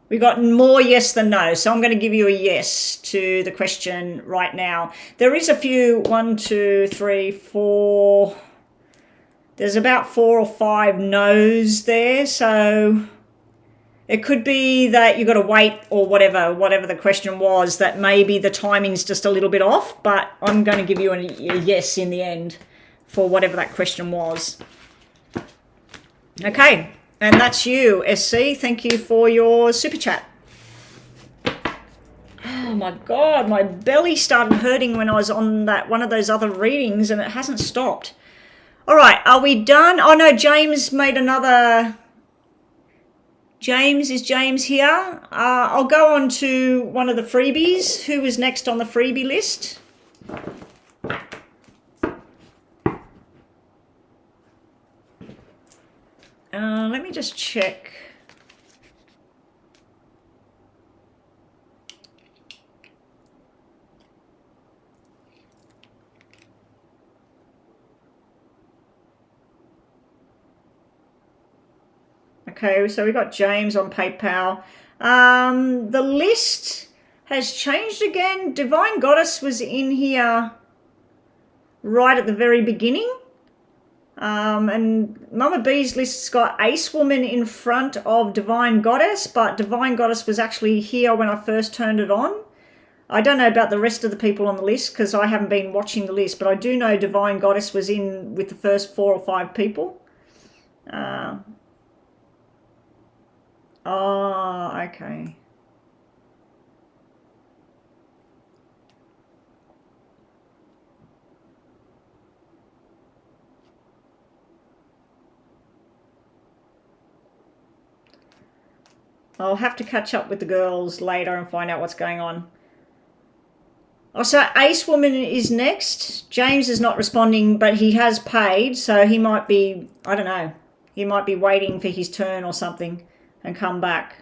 We got more yes than no, so I'm going to give you a yes to the question right now. There is a few, 1, 2, 3, 4... There's about 4 or 5 no's there, so it could be that you've got to wait or whatever the question was, that maybe the timing's just a little bit off, but I'm going to give you a yes in the end for whatever that question was. Okay, and that's you, SC. Thank you for your super chat. Oh my God, my belly started hurting when I was on that one of those other readings and it hasn't stopped. All right, are we done? Oh no, James made another. James, is James here? I'll go on to one of the freebies. Who was next on the freebie list? Let me just check. Okay, so we got James on PayPal. The list has changed again. Divine Goddess was in here right at the very beginning. And Mama B's list's got Ace Woman in front of Divine Goddess, but Divine Goddess was actually here when I first turned it on. I don't know about the rest of the people on the list because I haven't been watching the list, but I do know Divine Goddess was in with the first 4 or 5 people. Oh, okay. I'll have to catch up with the girls later and find out what's going on. Oh, so Ace Woman is next. James is not responding, but he has paid, so he might be, I don't know, he might be waiting for his turn or something and come back.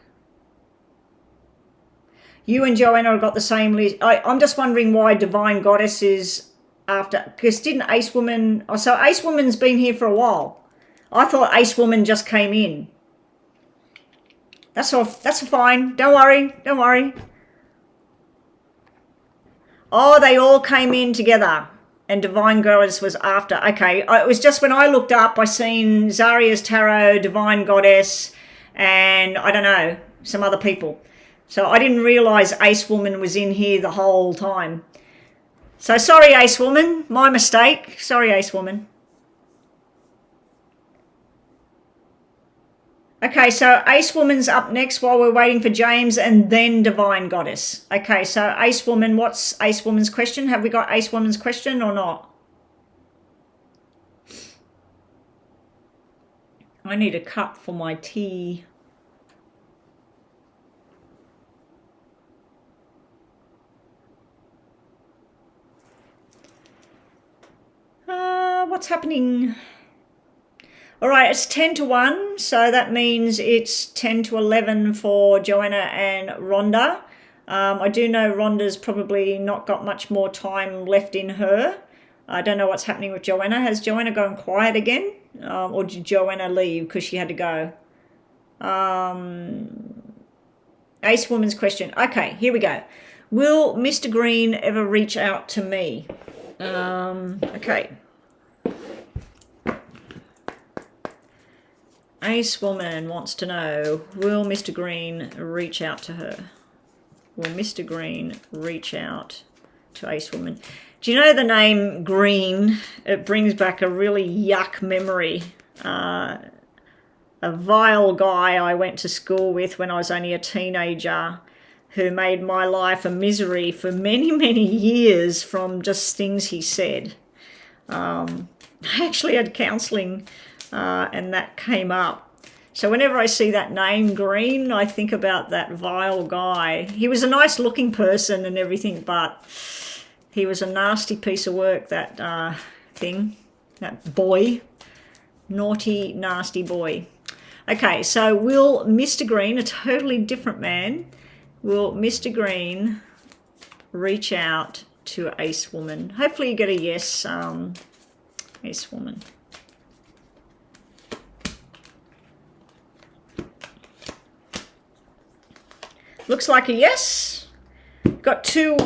You and Joanna have got the same list. I'm just wondering why Divine Goddess is after, because didn't Ace Woman, oh, so Ace Woman's been here for a while. I thought Ace Woman just came in. That's all, that's fine. Don't worry, don't worry. Oh, they all came in together and Divine Goddess was after. Okay, it was just when I looked up, I seen Zaria's Tarot, Divine Goddess, and I don't know, some other people. So I didn't realise Ace Woman was in here the whole time. So sorry, Ace Woman, my mistake. Sorry, Ace Woman. Okay, so Ace Woman's up next while we're waiting for James and then Divine Goddess. Okay, so Ace Woman, what's Ace Woman's question? Have we got Ace Woman's question or not? I need a cup for my tea. what's happening? All right, it's 10 to 1, so that means it's 10 to 11 for Joanna and Rhonda. I do know Rhonda's probably not got much more time left in her. I don't know what's happening with Joanna. Has Joanna gone quiet again? Or did Joanna leave because she had to go? Ace Woman's question. Okay, here we go. Will Mr. Green ever reach out to me? Okay. Ace Woman wants to know, will Mr. Green reach out to her? Will Mr. Green reach out to Ace Woman? Do you know the name Green? It brings back a really yuck memory. A vile guy I went to school with when I was only a teenager who made my life a misery for many, many years from just things he said. I actually had counselling and that came up. So whenever I see that name Green, I think about that vile guy. He was a nice looking person and everything, but he was a nasty piece of work, that that boy. Naughty, nasty boy. Okay, so will Mr. Green, a totally different man, will Mr. Green reach out to Ace Woman? Hopefully you get a yes, Ace Woman. Looks like a yes. Got two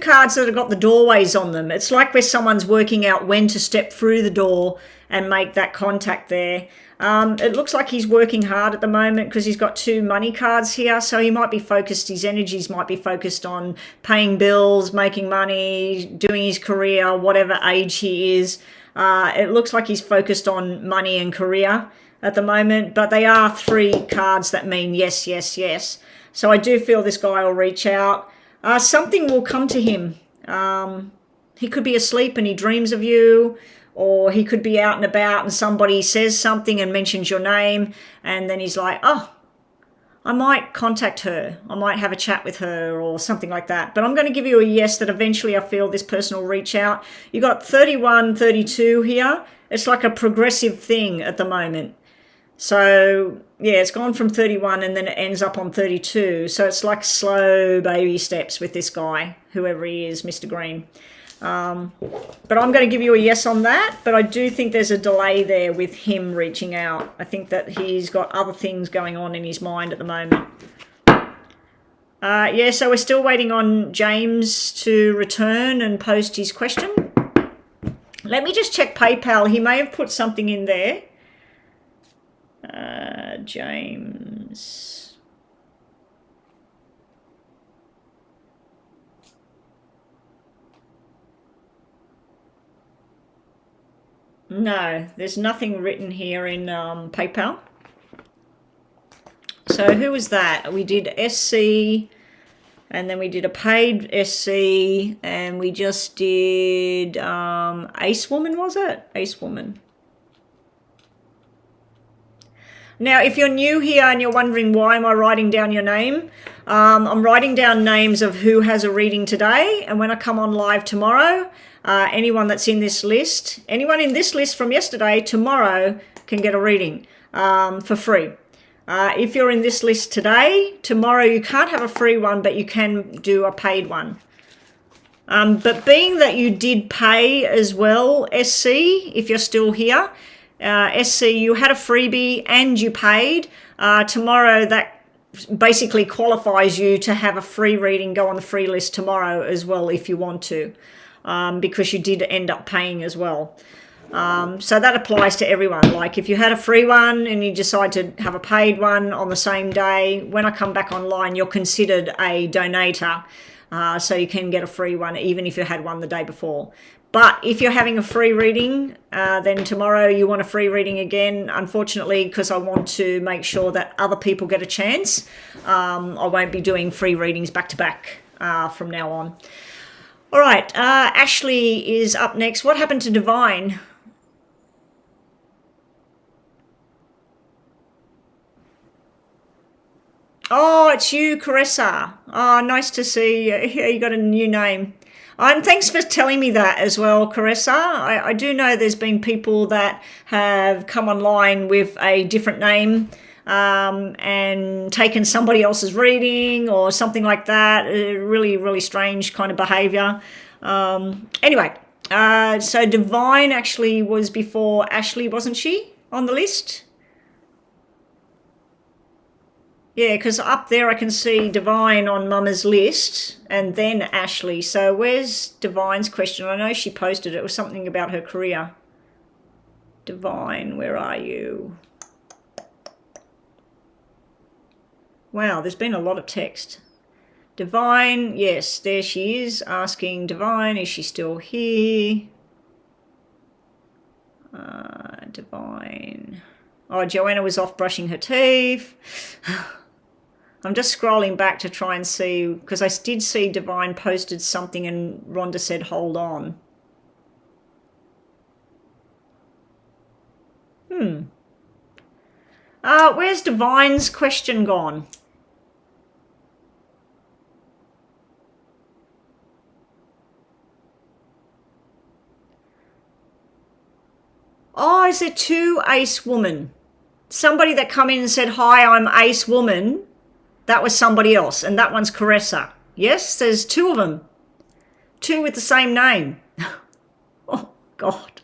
cards that have got the doorways on them. It's like where someone's working out when to step through the door and make that contact there. It looks like he's working hard at the moment because he's got 2 money cards here. So he might be focused, his energies might be focused on paying bills, making money, doing his career, whatever age he is. It looks like he's focused on money and career at the moment, but they are 3 cards that mean yes, yes, yes. So I do feel this guy will reach out. Something will come to him. He could be asleep and he dreams of you, or he could be out and about and somebody says something and mentions your name, and then he's like, oh, I might contact her. I might have a chat with her or something like that. But I'm going to give you a yes that eventually I feel this person will reach out. You got 31, 32 here. It's like a progressive thing at the moment. So, yeah, it's gone from 31 and then it ends up on 32. So it's like slow baby steps with this guy, whoever he is, Mr. Green. But I'm going to give you a yes on that. But I do think there's a delay there with him reaching out. I think that he's got other things going on in his mind at the moment. Yeah, so we're still waiting on James to return and post his question. Let me just check PayPal. He may have put something in there. James. No, there's nothing written here in PayPal. So who was that? We did SC, and then we did a paid SC, and we just did Ace Woman, was it? Ace Woman. Now, if you're new here and you're wondering why am I writing down your name, I'm writing down names of who has a reading today, and when I come on live tomorrow, anyone that's in this list, anyone in this list from yesterday, tomorrow can get a reading for free. If you're in this list today, tomorrow you can't have a free one, but you can do a paid one. But being that you did pay as well, SC, if you're still here, SC, you had a freebie and you paid. Tomorrow that basically qualifies you to have a free reading, go on the free list tomorrow as well if you want to, because you did end up paying as well. So that applies to everyone. Like if you had a free one and you decide to have a paid one on the same day, when I come back online, you're considered a donator. So you can get a free one even if you had one the day before. But if you're having a free reading, then tomorrow you want a free reading again. Unfortunately, because I want to make sure that other people get a chance, I won't be doing free readings back to back from now on. All right, Ashley is up next. What happened to Divine? Oh, it's you, Caressa. Oh, nice to see you. You got a new name. And thanks for telling me that as well, Caressa. I do know there's been people that have come online with a different name and taken somebody else's reading or something like that. Really, really strange kind of behaviour. Anyway, so Divine actually was before Ashley, wasn't she, on the list? Yeah, because up there I can see Divine on Mama's list and then Ashley. So where's Divine's question? I know she posted it. It was something about her career. Divine, where are you? Wow, there's been a lot of text. Divine, yes, there she is, asking Divine, is she still here? Divine. Oh, Joanna was off brushing her teeth. I'm just scrolling back to try and see, because I did see Divine posted something and Rhonda said, hold on. Where's Divine's question gone? Oh, is there two Ace Woman? Somebody that come in and said, hi, I'm Ace Woman. That was somebody else, and that one's Caressa. Yes, there's two of them. Two with the same name. Oh, God.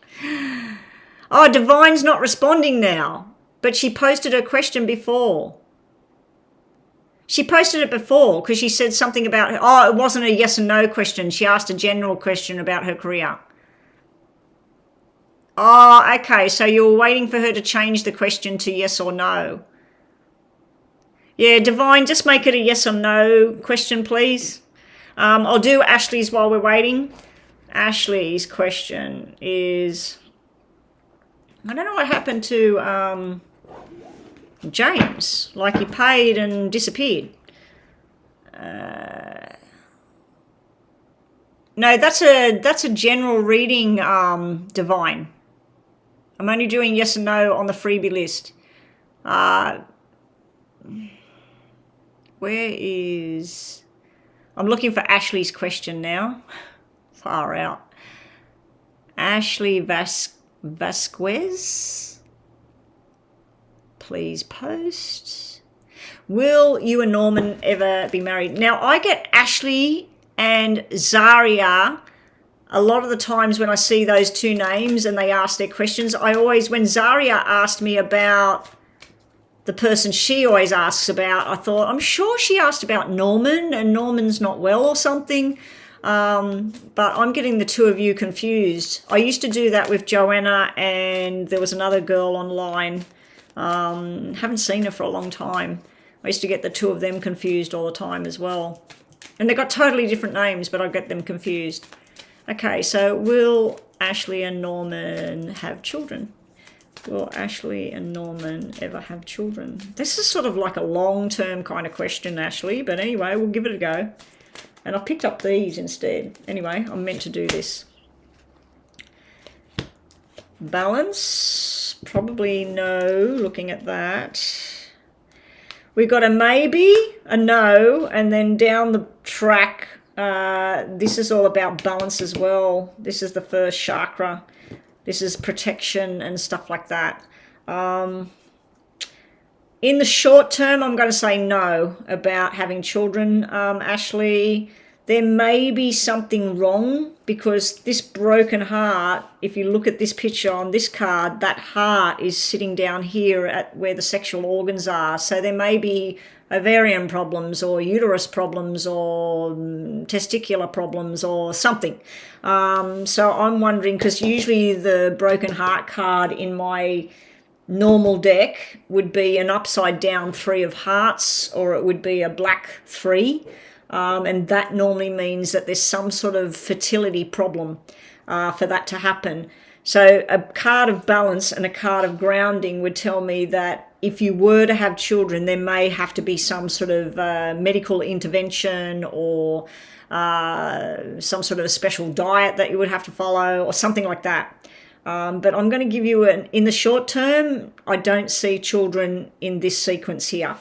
Oh, Divine's not responding now, but she posted her question before. She posted it before because she said something about, oh, it wasn't a yes and no question. She asked a general question about her career. Oh, okay, so you're waiting for her to change the question to yes or no. Yeah, Divine, just make it a yes or no question, please. I'll do Ashley's while we're waiting. Ashley's question is, I don't know what happened to James. Like he paid and disappeared. No, that's a general reading, Divine. I'm only doing yes and no on the freebie list. Where is... I'm looking for Ashley's question now. Far out. Ashley Vasquez. Please post. Will you and Norman ever be married? Now, I get Ashley and Zaria a lot of the times when I see those two names and they ask their questions. I always, when Zaria asked me about the person she always asks about, I thought, I'm sure she asked about Norman and Norman's not well or something. But I'm getting the two of you confused. I used to do that with Joanna and there was another girl online. Haven't seen her for a long time. I used to get the two of them confused all the time as well. And they got totally different names, but I get them confused. Okay, so will Ashley and Norman have children? Will Ashley and Norman ever have children? This is sort of like a long-term kind of question, Ashley, but anyway, we'll give it a go. And I picked up these instead. Anyway, I'm meant to do this. Balance, probably no, looking at that. We got a maybe, a no, and then down the track, this is all about balance as well. This is the first chakra. This is protection and stuff like that. In the short term, I'm going to say no about having children, Ashley. There may be something wrong because this broken heart, if you look at this picture on this card, that heart is sitting down here at where the sexual organs are. So there may be ovarian problems or uterus problems or testicular problems or something. So I'm wondering, because usually the broken heart card in my normal deck would be an upside down 3 of hearts, or it would be a black 3. And that normally means that there's some sort of fertility problem for that to happen. So a card of balance and a card of grounding would tell me that if you were to have children, there may have to be some sort of medical intervention or some sort of a special diet that you would have to follow or something like that. But I'm going to give you in the short term, I don't see children in this sequence here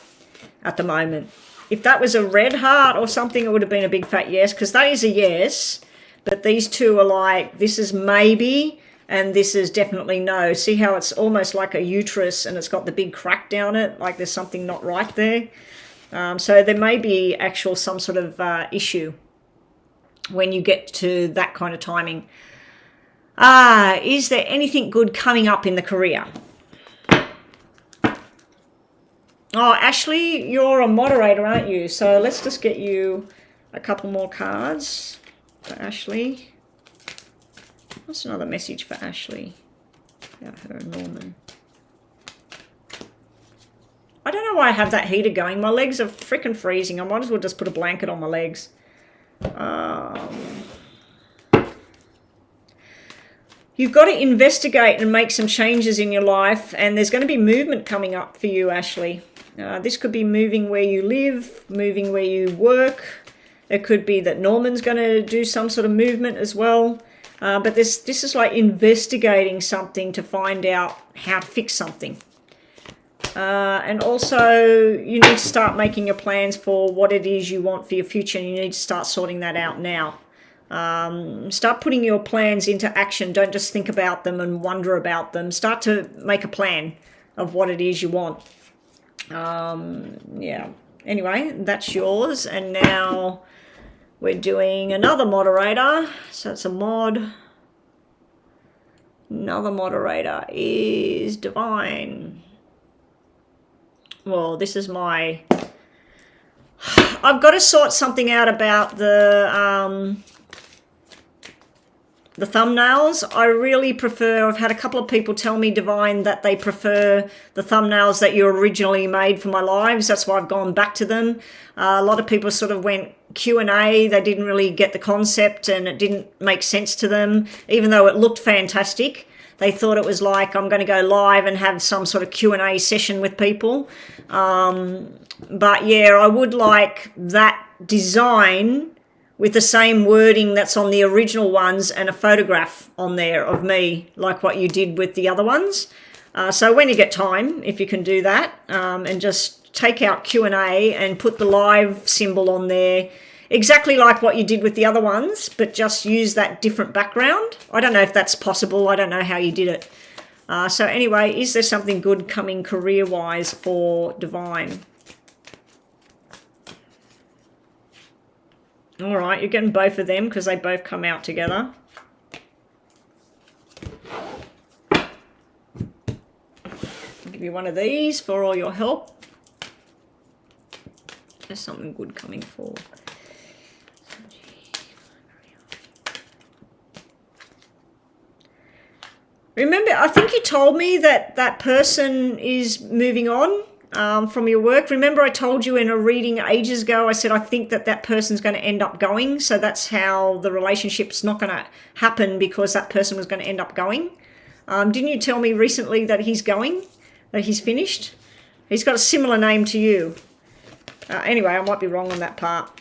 at the moment. If that was a red heart or something, it would have been a big fat yes, because that is a yes. But these two are like, this is maybe, and this is definitely no. See how it's almost like a uterus and it's got the big crack down it, like there's something not right there. So there may be some sort of issue when you get to that kind of timing. Is there anything good coming up in the career? Oh, Ashley, you're a moderator, aren't you? So let's just get you a couple more cards for Ashley. What's another message for Ashley? About her and Norman. I don't know why I have that heater going. My legs are freaking freezing. I might as well just put a blanket on my legs. You've got to investigate and make some changes in your life, and there's going to be movement coming up for you, Ashley. This could be moving where you live, moving where you work. It could be that Norman's going to do some sort of movement as well. But this is like investigating something to find out how to fix something. And also, you need to start making your plans for what it is you want for your future, and you need to start sorting that out now. Start putting your plans into action. Don't just think about them and wonder about them. Start to make a plan of what it is you want. Yeah. Anyway, that's yours. And now we're doing another moderator. So it's a mod. Another moderator is Divine. Well, this is my... I've got to sort something out about the thumbnails. I really prefer... I've had a couple of people tell me, Divine, that they prefer the thumbnails that you originally made for my lives. That's why I've gone back to them. A lot of people sort of went Q&A. They didn't really get the concept and it didn't make sense to them, even though it looked fantastic. They thought it was like I'm going to go live and have some sort of Q&A session with people. But yeah, I would like that design with the same wording that's on the original ones and a photograph on there of me, like what you did with the other ones. So when you get time, if you can do that, and just take out Q&A and put the live symbol on there, exactly like what you did with the other ones, but just use that different background. I don't know if that's possible. I don't know how you did it. So anyway, is there something good coming career-wise for Divine? All right, you're getting both of them because they both come out together. I'll give you one of these for all your help. There's something good coming for. Remember, I think you told me that that person is moving on from your work. Remember, I told you in a reading ages ago, I said I think that that person's going to end up going. So that's how the relationship's not going to happen, because that person was going to end up going. Didn't you tell me recently that he's going, that he's finished? He's got a similar name to you. Anyway, I might be wrong on that part.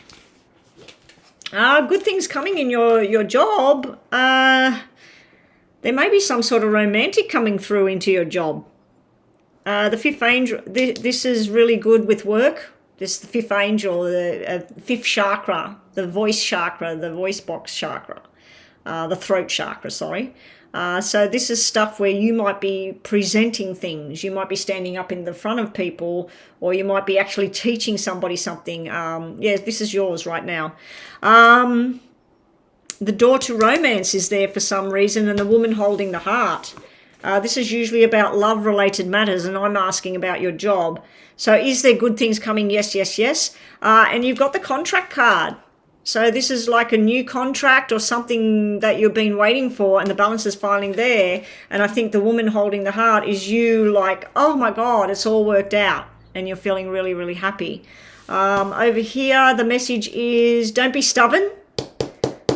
Good things coming in your job. There may be some sort of romantic coming through into your job. The fifth angel, this is really good with work. This is the fifth angel, the fifth chakra, the voice chakra, the voice box chakra, the throat chakra, sorry. So this is stuff where you might be presenting things. You might be standing up in the front of people, or you might be actually teaching somebody something. Yeah, this is yours right now. The door to romance is there for some reason, and the woman holding the heart. This is usually about love-related matters, and I'm asking about your job. So is there good things coming? Yes, yes, yes. And you've got the contract card. So this is like a new contract or something that you've been waiting for, and the balance is finally there. And I think the woman holding the heart is you, like, oh my God, it's all worked out. And you're feeling really, really happy. Over here, the message is don't be stubborn.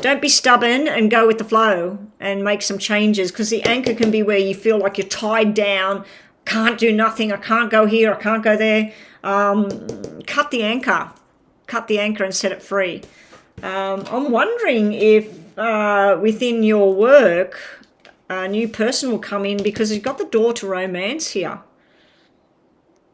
Don't be stubborn and go with the flow and make some changes, because the anchor can be where you feel like you're tied down, can't do nothing, I can't go here, I can't go there. Cut the anchor. Cut the anchor and set it free. I'm wondering if within your work a new person will come in, because you've got the door to romance here.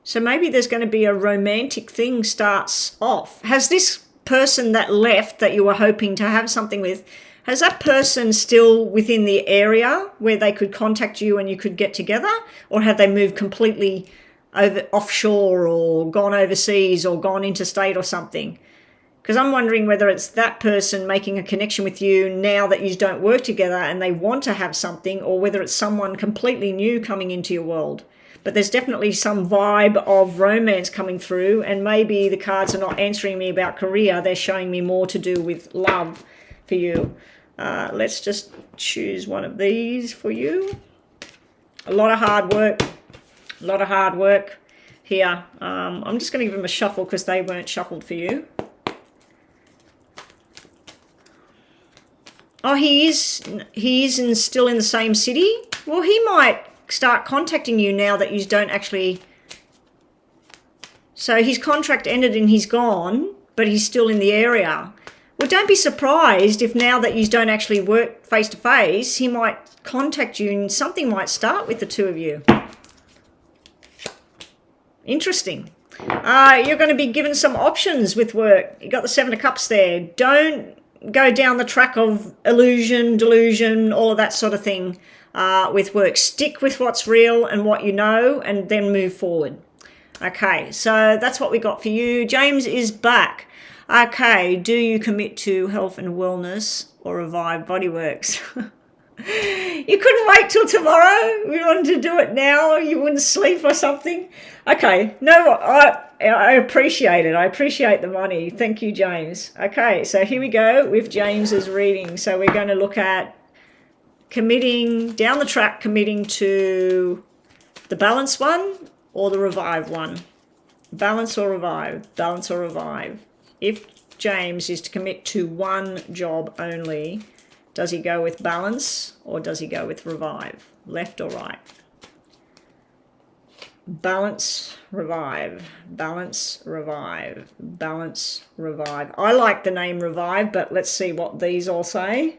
So maybe there's going to be a romantic thing starts off. Has this person that left that you were hoping to have something with, Has that person still within the area where they could contact you and you could get together? Or have they moved completely over offshore or gone overseas or gone interstate or something? Because I'm wondering whether it's that person making a connection with you now that you don't work together and they want to have something, or whether it's someone completely new coming into your world. But there's definitely some vibe of romance coming through, and maybe the cards are not answering me about career. They're showing me more to do with love for you. Let's just choose one of these for you. A lot of hard work. A lot of hard work here. I'm just going to give them a shuffle because they weren't shuffled for you. Oh, he is still in the same city? Well, he might start contacting you now that you don't actually... So his contract ended and he's gone, but he's still in the area. Well, don't be surprised if now that you don't actually work face-to-face, he might contact you and something might start with the two of you. Interesting. You're going to be given some options with work. You got the Seven of Cups there. Don't go down the track of illusion, delusion, all of that sort of thing with work. Stick with what's real and what you know, and then move forward. Okay, so that's what we got for you. James is back. Okay, do you commit to health and wellness or revive bodyworks? You couldn't wait till tomorrow? We wanted to do it now? You wouldn't sleep or something? Okay, no, I appreciate it. I appreciate the money. Thank you, James. Okay, so here we go with James's reading. So we're going to look at committing, down the track, committing to the balance one or the revive one. Balance or revive, balance or revive. If James is to commit to one job only, does he go with balance or does he go with revive? Left or right? Balance, revive, balance, revive, balance, revive. I like the name revive, but let's see what these all say.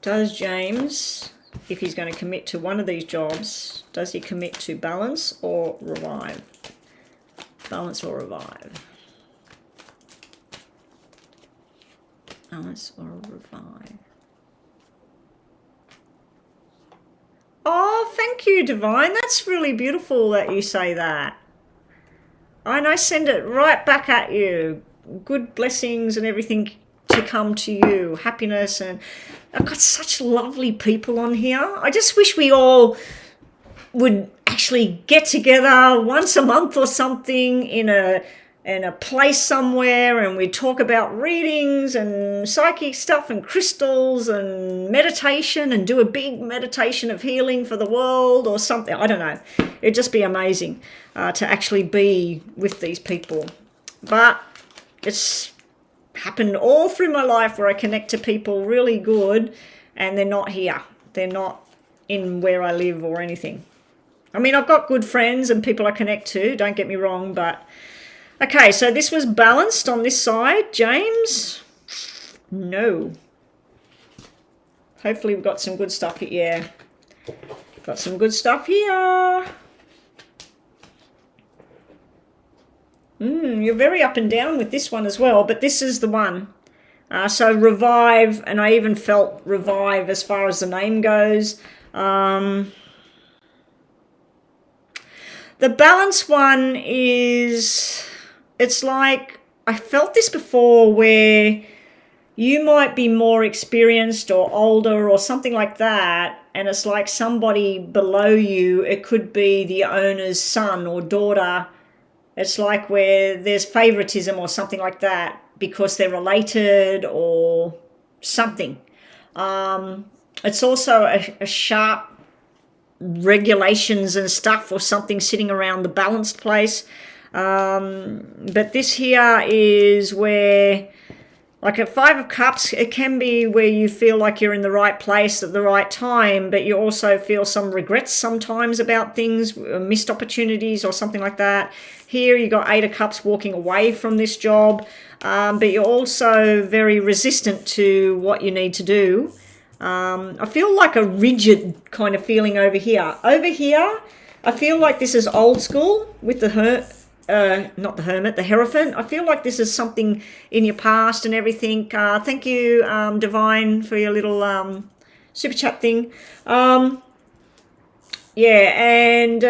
Does James, if he's going to commit to one of these jobs, does he commit to balance or revive? Balance or revive? Balance or revive? Oh, thank you, Divine. That's really beautiful that you say that. And I send it right back at you. Good blessings and everything to come to you. Happiness. And I've got such lovely people on here. I just wish we all would actually get together once a month or something in a place somewhere, and we talk about readings and psychic stuff and crystals and meditation and do a big meditation of healing for the world or something. I don't know. It'd just be amazing to actually be with these people. But it's happened all through my life where I connect to people really good and they're not here. They're not in where I live or anything. I mean, I've got good friends and people I connect to, don't get me wrong, but... Okay, so this was balanced on this side. James? No. Hopefully we've got some good stuff here. Yeah. Got some good stuff here. You're very up and down with this one as well, but this is the one. So revive, and I even felt revive as far as the name goes. The balance one is... It's like, I felt this before where you might be more experienced or older or something like that, and it's like somebody below you, it could be the owner's son or daughter. It's like where there's favoritism or something like that because they're related or something. It's also a sharp regulations and stuff or something sitting around the balanced place. But this here is where, like a Five of Cups, it can be where you feel like you're in the right place at the right time, but you also feel some regrets sometimes about things, missed opportunities or something like that. Here you got Eight of Cups, walking away from this job, but you're also very resistant to what you need to do. I feel like a rigid kind of feeling over here. Over here, I feel like this is old school with the not the Hermit, the Hierophant. I feel like this is something in your past and everything. Thank you, Divine, for your little super chat thing. Yeah, and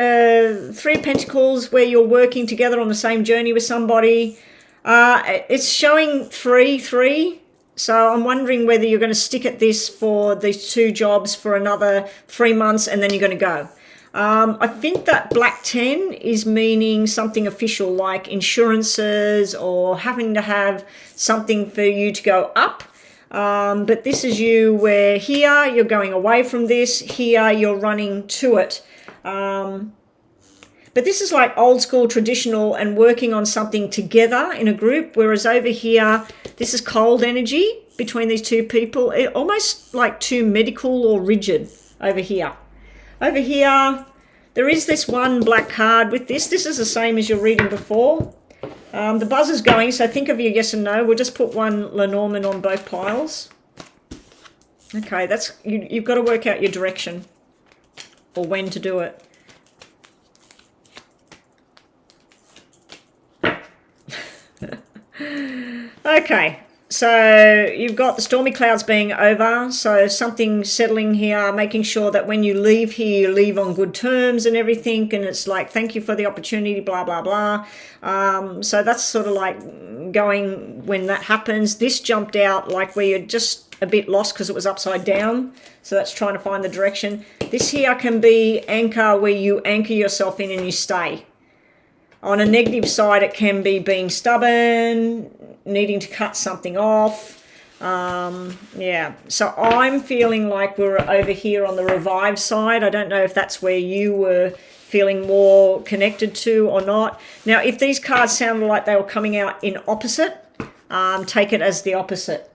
Three of Pentacles, where you're working together on the same journey with somebody. It's showing 3-3. So I'm wondering whether you're going to stick at this for these 2 jobs for another 3 months and then you're going to go. I think that black 10 is meaning something official like insurances or having to have something for you to go up. But this is you where here you're going away from this, here you're running to it. But this is like old school traditional and working on something together in a group, whereas over here, this is cold energy between these 2 people, almost like too medical or rigid over here. Over here, there is this one black card with this. This is the same as your reading before. The buzzer's going, so think of your yes and no. We'll just put one Lenormand on both piles. Okay, that's you've got to work out your direction or when to do it. Okay, so you've got the stormy clouds being over, so something settling here, making sure that when you leave here, you leave on good terms and everything, and it's like, thank you for the opportunity, blah, blah, blah. So that's sort of like going when that happens. This jumped out like where you're just a bit lost because it was upside down, so that's trying to find the direction. This here can be anchor, where you anchor yourself in and you stay. On a negative side, it can be being stubborn, needing to cut something off. Yeah, so I'm feeling like we're over here on the revive side. I don't know if that's where you were feeling more connected to or not. Now, if these cards sounded like they were coming out in opposite, take it as the opposite,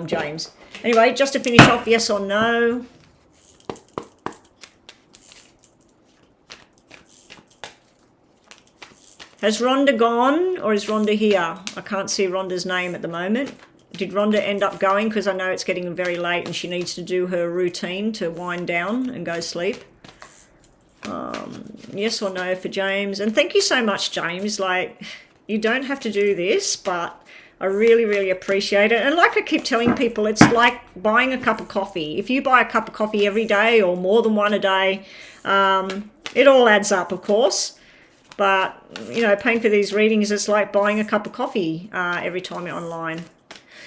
James. Anyway, just to finish off, yes or no. Has Rhonda gone, or is Rhonda here? I can't see Rhonda's name at the moment. Did Rhonda end up going? Because I know it's getting very late and she needs to do her routine to wind down and go sleep. Yes or no for James. And thank you so much, James. Like, you don't have to do this, but I really, really appreciate it. And like I keep telling people, it's like buying a cup of coffee. If you buy a cup of coffee every day or more than one a day, it all adds up, of course. But, you know, paying for these readings, it's like buying a cup of coffee every time you're online.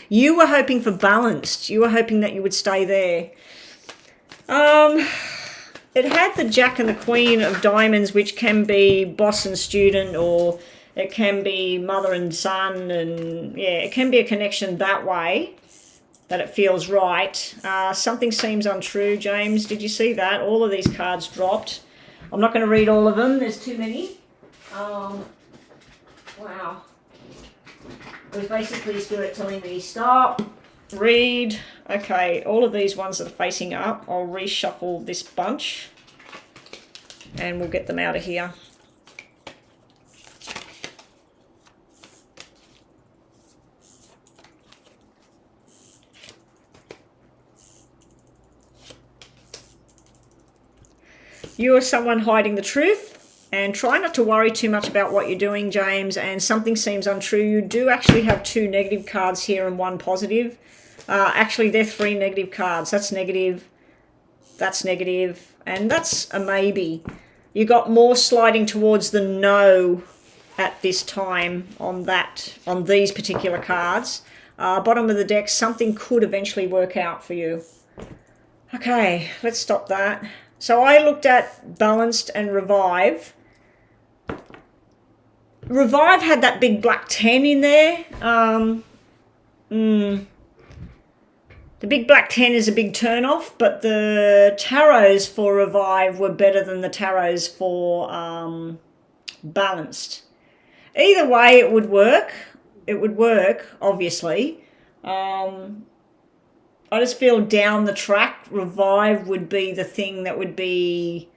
You were hoping for balanced. You were hoping that you would stay there. It had the Jack and the Queen of Diamonds, which can be boss and student, or it can be mother and son. And, yeah, it can be a connection that way, that it feels right. Something seems untrue, James. Did you see that? All of these cards dropped. I'm not going to read all of them. There's too many. Wow. It was basically Spirit telling me, stop, read. Okay, all of these ones that are facing up, I'll reshuffle this bunch and we'll get them out of here. You are someone hiding the truth. And try not to worry too much about what you're doing, James, and something seems untrue. You do actually have 2 negative cards here and 1 positive. Actually, they're 3 negative cards. That's negative, and that's a maybe. You got more sliding towards the no at this time on these particular cards. Bottom of the deck, something could eventually work out for you. Okay, let's stop that. So I looked at balanced and revive. Revive had that big black 10 in there. The big black 10 is a big turn-off, but the tarots for revive were better than the tarots for balanced. Either way, it would work. It would work, obviously. I just feel down the track, revive would be the thing that would be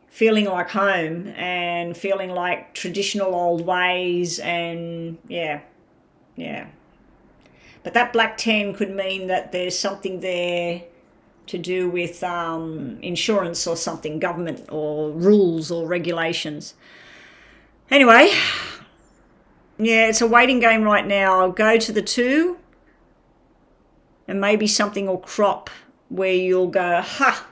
feeling like home and feeling like traditional old ways, and yeah. But that black 10 could mean that there's something there to do with insurance or something, government or rules or regulations. Anyway, yeah, it's a waiting game right now. I'll go to the 2 and maybe something will crop where you'll go, ha,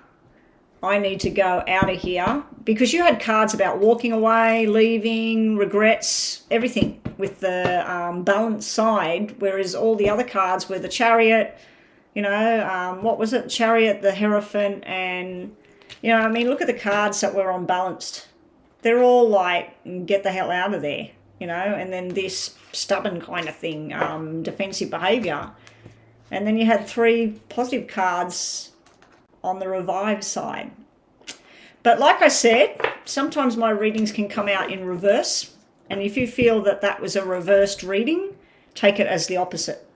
I need to go out of here, because you had cards about walking away, leaving, regrets, everything with the balanced side, whereas all the other cards were the Chariot, you know, what was it? Chariot, the Hierophant, and, you know, I mean, look at the cards that were unbalanced. They're all like, get the hell out of there, you know, and then this stubborn kind of thing, defensive behaviour. And then you had 3 positive cards on the revive side. But like I said, sometimes my readings can come out in reverse. And if you feel that that was a reversed reading, take it as the opposite.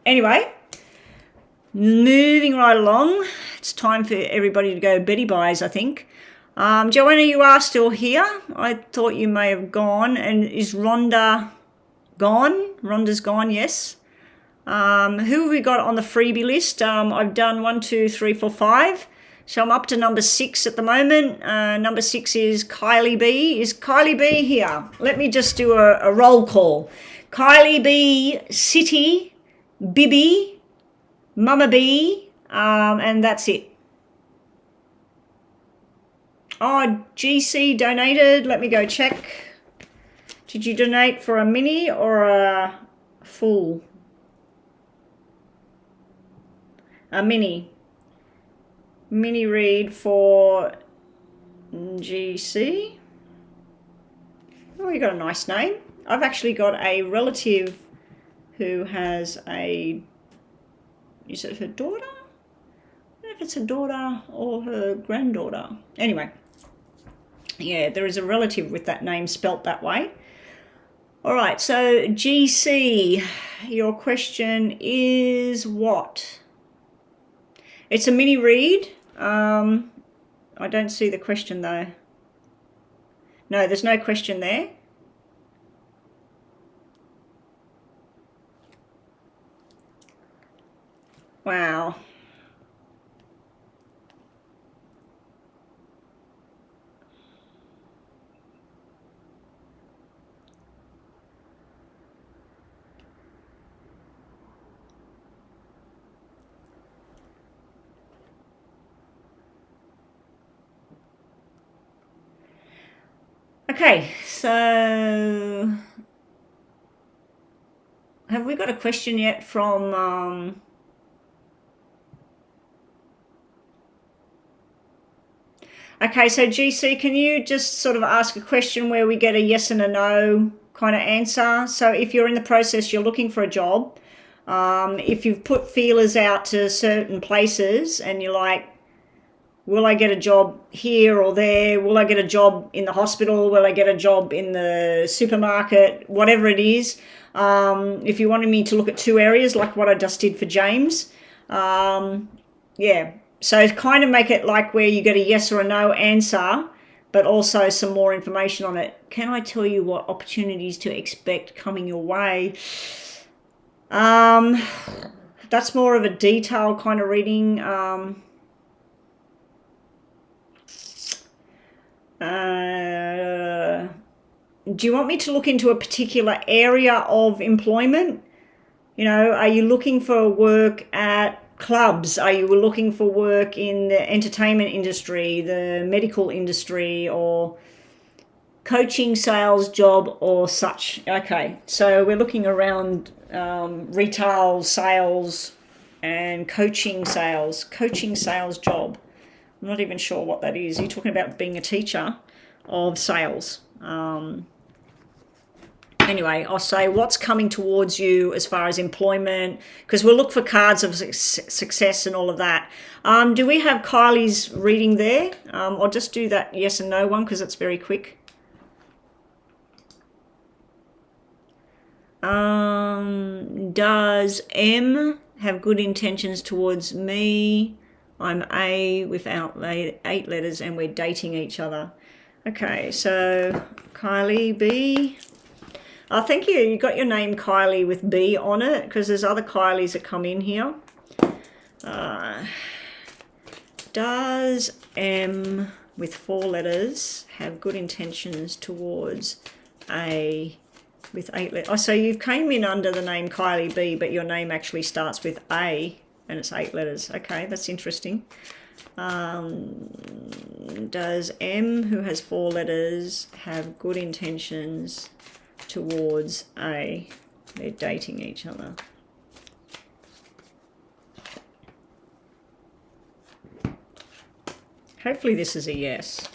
Anyway, moving right along. It's time for everybody to go Betty Buys, I think. Joanna, you are still here. I thought you may have gone. And is Rhonda gone? Rhonda's gone, yes. Who have we got on the freebie list? I've done 1, 2, 3, 4, 5. So I'm up to number 6 at the moment. Number 6 is Kylie B. Is Kylie B here? Let me just do a roll call. Kylie B, City, Bibi, Mama B, and that's it. Oh, GC donated. Let me go check. Did you donate for a mini or a full? A mini read for GC. Oh, you got a nice name. I've actually got a relative who has a, is it her daughter? I don't know if it's her daughter or her granddaughter. Anyway, yeah, there is a relative with that name spelt that way. All right, so GC, your question is what? It's a mini read. I don't see the question though. No, there's no question there. Wow. Okay, so have we got a question yet from okay, so GC, can you just sort of ask a question where we get a yes and a no kind of answer? So if you're in the process, you're looking for a job, if you've put feelers out to certain places and you're like, will I get a job here or there? Will I get a job in the hospital? Will I get a job in the supermarket? Whatever it is. If you wanted me to look at 2 areas like what I just did for James. Yeah. So kind of make it like where you get a yes or a no answer, but also some more information on it. Can I tell you what opportunities to expect coming your way? That's more of a detailed kind of reading. Do you want me to look into a particular area of employment? You know, are you looking for work at clubs? Are you looking for work in the entertainment industry, the medical industry, or coaching sales job or such? Okay, so we're looking around retail sales and coaching sales job. I'm not even sure what that is. You're talking about being a teacher of sales. Anyway, I'll say what's coming towards you as far as employment, because we'll look for cards of success and all of that. Do we have Kylie's reading there? I'll just do that yes and no one because it's very quick. Does M have good intentions towards me? I'm A without 8 letters and we're dating each other. Okay, so Kylie B. Oh, thank you. You got your name Kylie with B on it because there's other Kylies that come in here. Does M with 4 letters have good intentions towards a with 8 letters. Oh, so you came in under the name Kylie B, but your name actually starts with A and it's 8 letters. Okay, that's interesting. Does M, who has 4 letters, have good intentions towards A? They're dating each other. Hopefully this is a yes.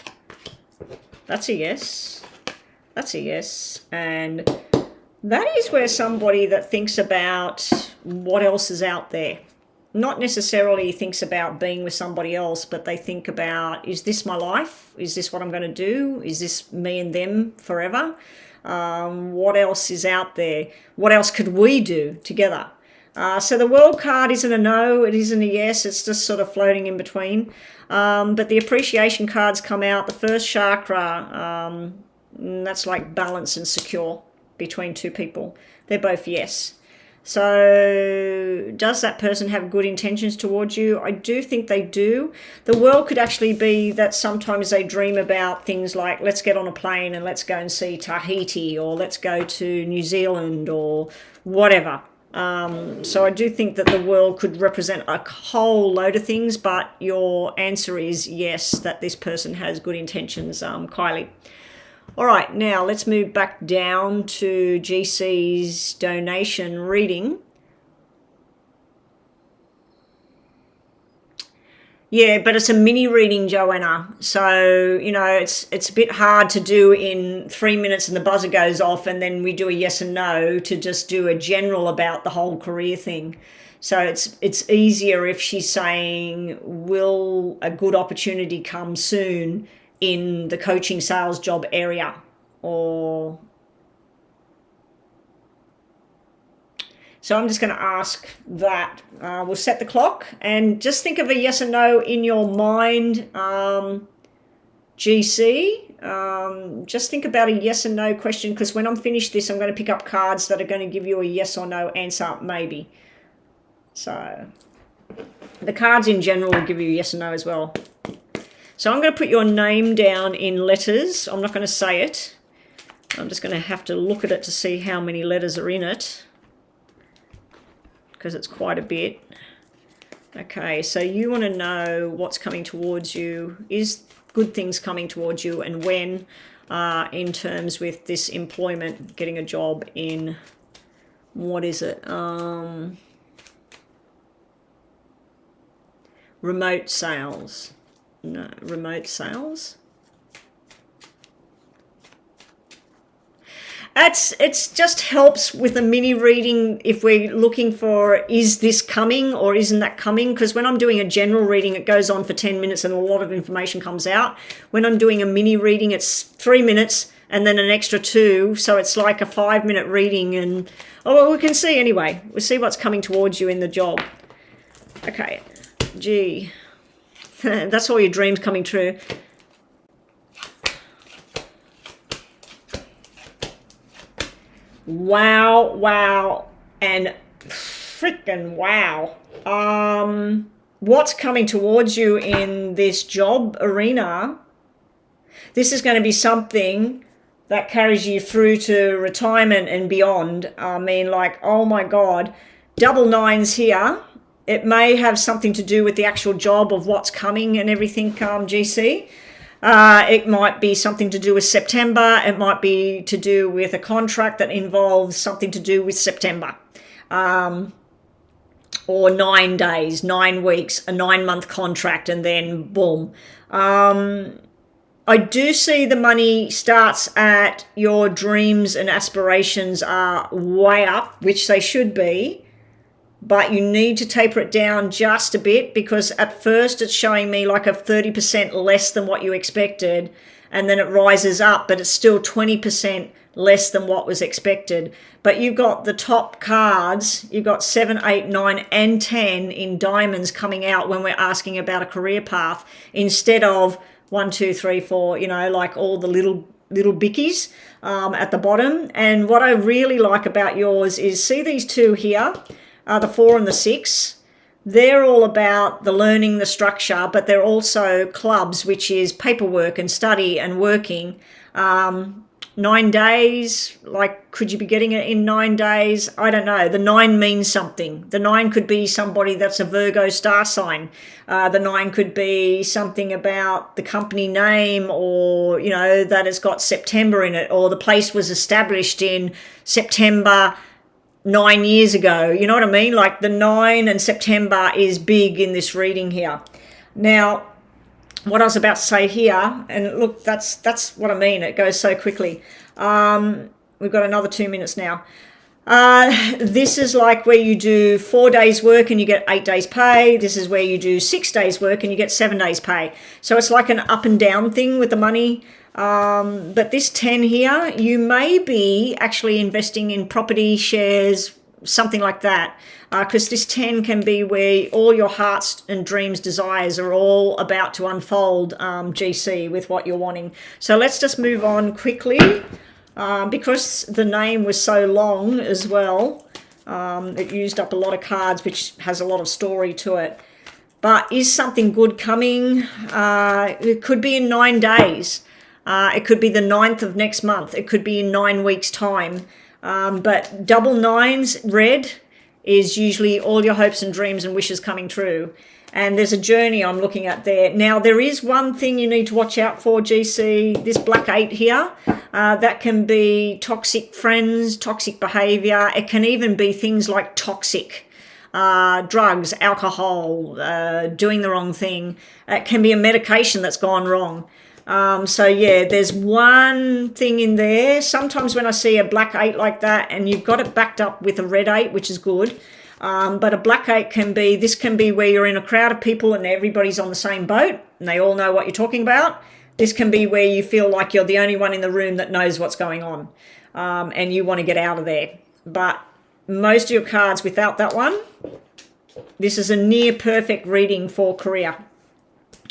That's a yes. That's a yes. And that is where somebody that thinks about what else is out there. Not necessarily thinks about being with somebody else, but they think about, is this my life? Is this what I'm going to do? Is this me and them forever? What else is out there? What else could we do together? So the World card isn't a no, it isn't a yes, it's just sort of floating in between. But the appreciation cards come out. The first chakra, that's like balance and secure between 2 people. They're both yes. So does that person have good intentions towards you? I do think they do. The World could actually be that sometimes they dream about things like, let's get on a plane and let's go and see Tahiti, or let's go to New Zealand, or whatever. So I do think that the World could represent a whole load of things, but your answer is yes, that this person has good intentions, Kylie. All right, now let's move back down to GC's donation reading. Yeah, but it's a mini reading, Joanna. So, you know, it's a bit hard to do in 3 minutes and the buzzer goes off and then we do a yes and no, to just do a general about the whole career thing. So it's easier if she's saying, will a good opportunity come soon in the coaching sales job area? Or so I'm just going to ask that. We'll set the clock and just think of a yes or no in your mind, GC. Just think about a yes and no question, because when I'm finished this, I'm going to pick up cards that are going to give you a yes or no answer, maybe. So the cards in general will give you yes or no as well. So I'm going to put your name down in letters. I'm not going to say it. I'm just going to have to look at it to see how many letters are in it, because it's quite a bit. Okay, so you want to know what's coming towards you. Is good things coming towards you, and when, in terms with this employment, getting a job in, what is it? Remote sales. No, remote sales. It's just helps with a mini reading if we're looking for, is this coming or isn't that coming? Because when I'm doing a general reading, it goes on for 10 minutes and a lot of information comes out. When I'm doing a mini reading, it's 3 minutes and then an extra 2. So it's like a 5-minute reading. And well, we can see anyway. We'll see what's coming towards you in the job. Okay, gee. That's all your dreams coming true. Wow, wow, and freaking wow. What's coming towards you in this job arena? This is going to be something that carries you through to retirement and beyond. I mean, like, oh my God, double 9s here. It may have something to do with the actual job of what's coming and everything, GC. It might be something to do with September. It might be to do with a contract that involves something to do with September. Or 9 days, 9 weeks, a 9-month contract, and then boom. I do see the money starts at your dreams and aspirations are way up, which they should be. But you need to taper it down just a bit, because at first it's showing me like a 30% less than what you expected, and then it rises up, but it's still 20% less than what was expected. But you've got the top cards, you've got 7, 8, 9 and 10 in diamonds coming out when we're asking about a career path, instead of 1, 2, 3, 4, you know, like all the little bickies at the bottom. And what I really like about yours is, see these 2 here? The 4 and the 6, they're all about the learning, the structure, but they're also clubs, which is paperwork and study and working. 9 days, like, could you be getting it in 9 days? I don't know. The 9 means something. The 9 could be somebody that's a Virgo star sign. The 9 could be something about the company name, or, you know, that it's got September in it, or the place was established in September 9 years ago. You know what I mean? Like, the 9 and September is big in this reading here. Now, what I was about to say here, and look, that's what I mean. It goes so quickly. We've got another 2 minutes now. This is like where you do 4 days work and you get 8 days pay. This is where you do 6 days work and you get 7 days pay. So it's like an up and down thing with the money. But this 10 here, you may be actually investing in property, shares, something like that. Because this 10 can be where all your hearts and dreams, desires are all about to unfold, GC, with what you're wanting. So let's just move on quickly. Because the name was so long as well, it used up a lot of cards, which has a lot of story to it. But is something good coming? It could be in 9 days. It could be the 9th of next month. It could be in 9 weeks' time. But double 9s, red, is usually all your hopes and dreams and wishes coming true. And there's a journey I'm looking at there. Now, there is one thing you need to watch out for, GC. This black 8 here, that can be toxic friends, toxic behavior. It can even be things like toxic drugs, alcohol, doing the wrong thing. It can be a medication that's gone wrong. So yeah, there's one thing in there. Sometimes when I see a black 8 like that, and you've got it backed up with a red 8, which is good. But a black 8 can be, this can be where you're in a crowd of people and everybody's on the same boat and they all know what you're talking about. This can be where you feel like you're the only one in the room that knows what's going on, and you want to get out of there. But most of your cards without that one, this is a near perfect reading for career.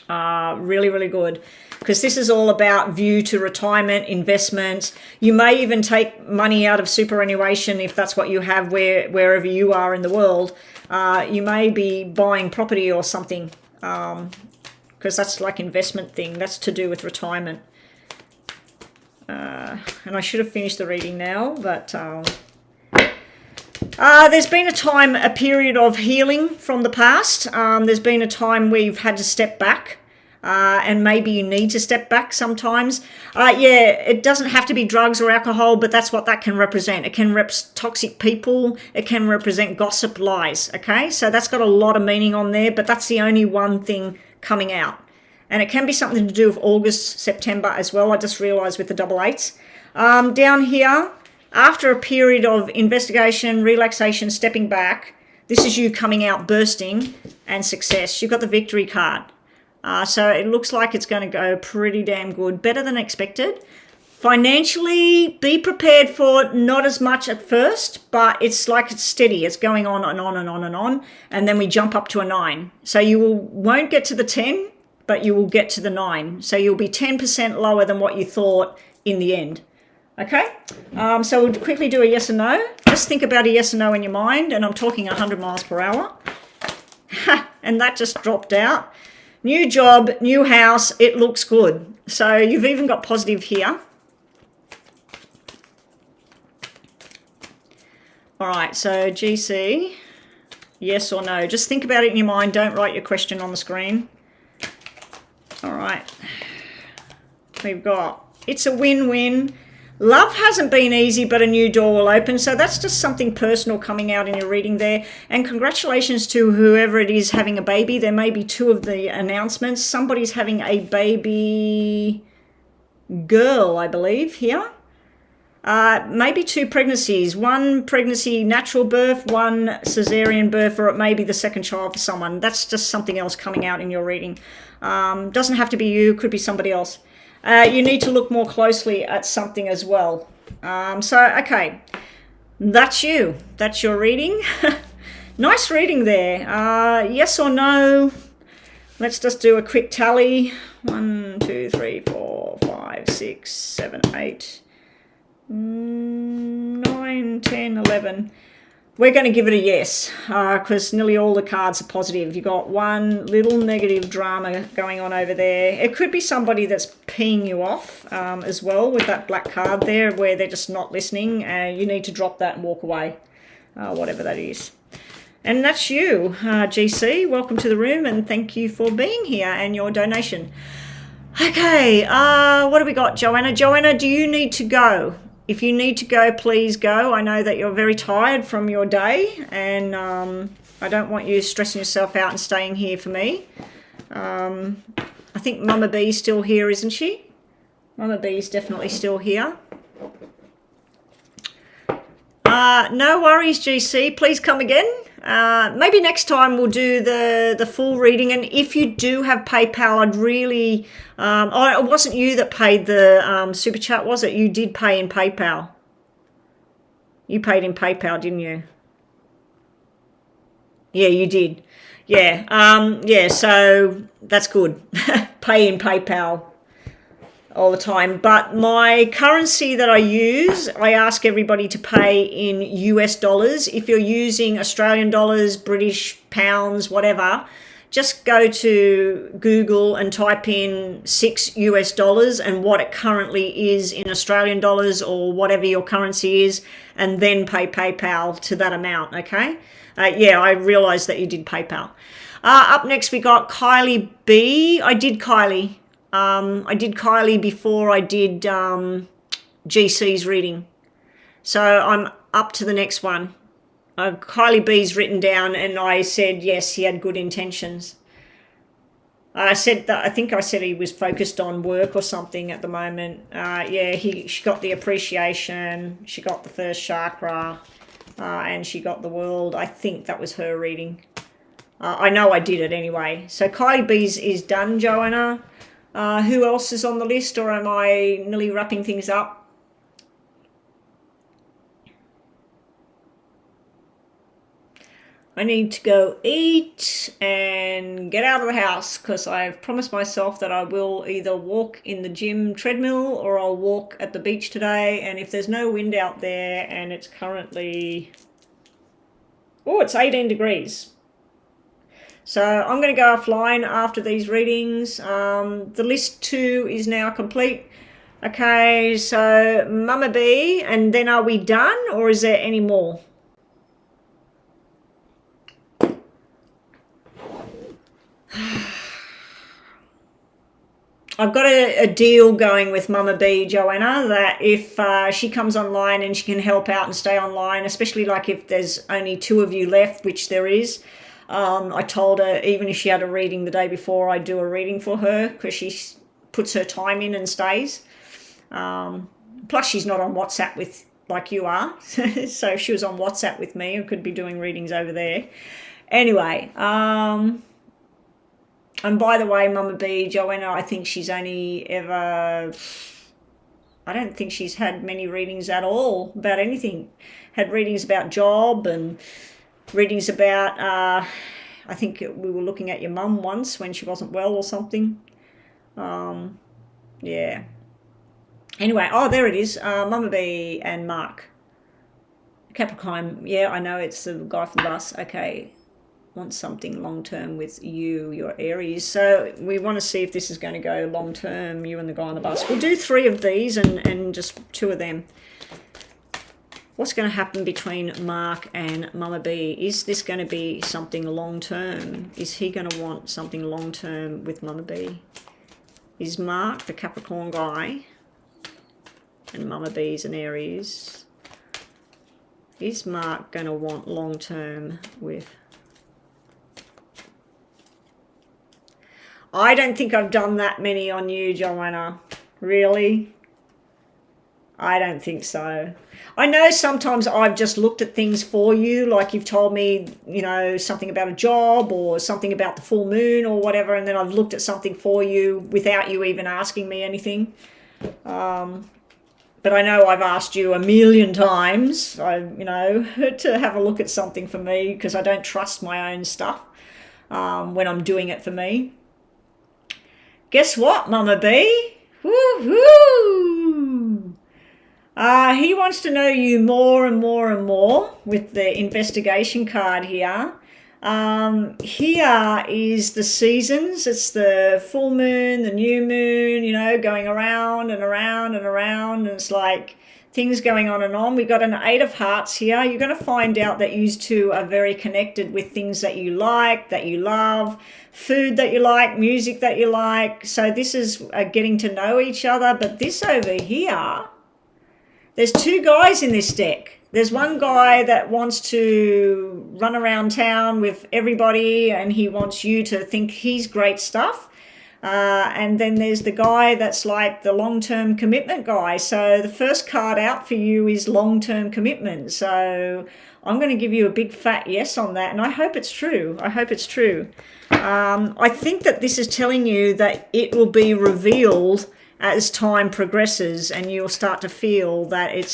Really, really good. Because this is all about view to retirement, investments. You may even take money out of superannuation if that's what you have wherever you are in the world. You may be buying property or something, because that's like investment thing. That's to do with retirement. And I should have finished the reading now, but there's been a period of healing from the past. There's been a time where you've had to step back. And maybe you need to step back sometimes. Yeah, it doesn't have to be drugs or alcohol, but that's what that can represent. It can represent toxic people. It can represent gossip, lies, okay? So that's got a lot of meaning on there, but that's the only one thing coming out. And it can be something to do with August, September as well. I just realised with the double 8s. Down here, after a period of investigation, relaxation, stepping back, this is you coming out, bursting, and success. You've got the victory card. So it looks like it's going to go pretty damn good, better than expected. Financially, be prepared for not as much at first, but it's like it's steady. It's going on and on and on and on, and then we jump up to a 9. So you won't get to the 10, but you will get to the 9. So you'll be 10% lower than what you thought in the end. Okay, so we'll quickly do a yes or no. Just think about a yes or no in your mind, and I'm talking 100 miles per hour. And that just dropped out. New job, new house, it looks good. So you've even got positive here. All right, so GC, yes or no. Just think about it in your mind. Don't write your question on the screen. All right. We've got, it's a win-win. Love hasn't been easy, but a new door will open. So that's just something personal coming out in your reading there. And congratulations to whoever it is having a baby. There may be 2 of the announcements. Somebody's having a baby girl, I believe, here. Maybe 2 pregnancies. 1 pregnancy, natural birth, 1 cesarean birth, or it may be the second child for someone. That's just something else coming out in your reading. Doesn't have to be you, could be somebody else. You need to look more closely at something as well. Okay, that's you. That's your reading. Nice reading there. Yes or no? Let's just do a quick tally. 1, 2, 3, 4, 5, 6, 7, 8, 9, 10, 11. We're going to give it a yes, because nearly all the cards are positive. You've got one little negative drama going on over there. It could be somebody that's peeing you off as well with that black card there, where they're just not listening. You need to drop that and walk away, whatever that is. And that's you, GC. Welcome to the room, and thank you for being here and your donation. Okay, what do we got, Joanna? Joanna, do you need to go? If you need to go, please go. I know that you're very tired from your day, and I don't want you stressing yourself out and staying here for me. I think Mama B's still here, isn't she? Mama B's definitely still here. No worries, GC. Please come again. Maybe next time we'll do the full reading. And if you do have PayPal, I'd really... oh, it wasn't you that paid the super chat, was it? You did pay in PayPal. You paid in PayPal, didn't you? Yeah, you did. Yeah. Yeah, so that's good. Pay in PayPal all the time. But my currency that I use, I ask everybody to pay in US dollars. If you're using Australian dollars, British pounds, whatever, just go to Google and type in $6 US and what it currently is in Australian dollars or whatever your currency is, and then pay PayPal to that amount, okay? Yeah, I realised that you did PayPal. Up next we got Kylie B. I did Kylie. I did Kylie before I did GC's reading. So I'm up to the next one. Kylie B's written down, and I said, yes, he had good intentions. I said that, I think I said he was focused on work or something at the moment. Yeah, she got the appreciation, she got the first chakra, and she got the world. I think that was her reading. I know I did it anyway. So Kylie B's is done, Joanna. Who else is on the list, or am I nearly wrapping things up? I need to go eat and get out of the house, because I've promised myself that I will either walk in the gym treadmill or I'll walk at the beach today. And if there's no wind out there, and it's currently, oh, it's 18 degrees. So I'm going to go offline after these readings. The list 2 is now complete. Okay, so Mama B, and then are we done, or is there any more? I've got a deal going with Mama B, Joanna, that if she comes online and she can help out and stay online, especially like if there's only 2 of you left, which there is, I told her even if she had a reading the day before, I'd do a reading for her, because she puts her time in and stays. Plus she's not on WhatsApp with like you are. So if she was on WhatsApp with me, I could be doing readings over there. Anyway, and by the way, Mama B, Joanna, I think she's only ever, I don't think she's had many readings at all about anything. Had readings about job and readings about, I think we were looking at your mum once when she wasn't well or something. Yeah. Anyway, oh, there it is. Mama B and Mark. Capricorn, yeah, I know, it's the guy from the bus. Okay. Want something long-term with you, your Aries. So we want to see if this is going to go long-term, you and the guy on the bus. We'll do 3 of these and just 2 of them. What's going to happen between Mark and Mama B? Is this going to be something long-term? Is he going to want something long-term with Mama B? Is Mark the Capricorn guy and Mama B's an Aries? Is Mark going to want long-term with... I don't think I've done that many on you, Joanna. Really? I don't think so. I know sometimes I've just looked at things for you, like you've told me, you know, something about a job or something about the full moon or whatever, and then I've looked at something for you without you even asking me anything. But I know I've asked you a million times, you know, to have a look at something for me, because I don't trust my own stuff when I'm doing it for me. Guess what, Mama B? Woohoo! He wants to know you more and more and more with the investigation card here. Here is the seasons. It's the full moon, the new moon, you know, going around and around and around. And it's like things going on and on. We've got an 8 of hearts here. You're going to find out that you two are very connected with things that you like, that you love, food that you like, music that you like. So this is getting to know each other. But this over here, there's 2 guys in this deck. There's one guy that wants to run around town with everybody and he wants you to think he's great stuff. And then there's the guy that's like the long-term commitment guy. So the first card out for you is long-term commitment. So I'm going to give you a big fat yes on that. And I hope it's true. I hope it's true. I think that this is telling you that it will be revealed as time progresses and you'll start to feel that it's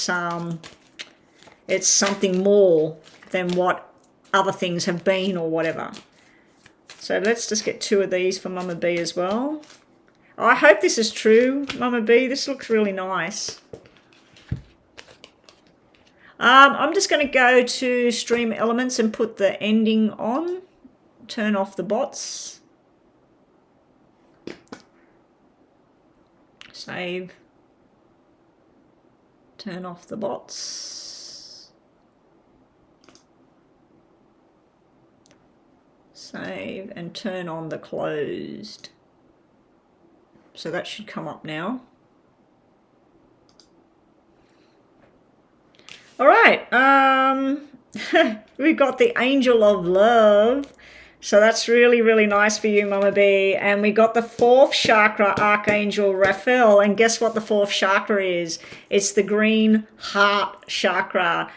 something more than what other things have been or whatever. So let's just get 2 of these for Mama B as well. I hope this is true, Mama B. This looks really nice. I'm just going to go to Stream Elements and put the ending on. Turn off the bots. Save. Turn off the bots. Save and turn on the closed. So that should come up now. All right. We've got the Angel of Love. So that's really, really nice for you, Mama B. And we got the 4th chakra, Archangel Raphael. And guess what the 4th chakra is? It's the green heart chakra.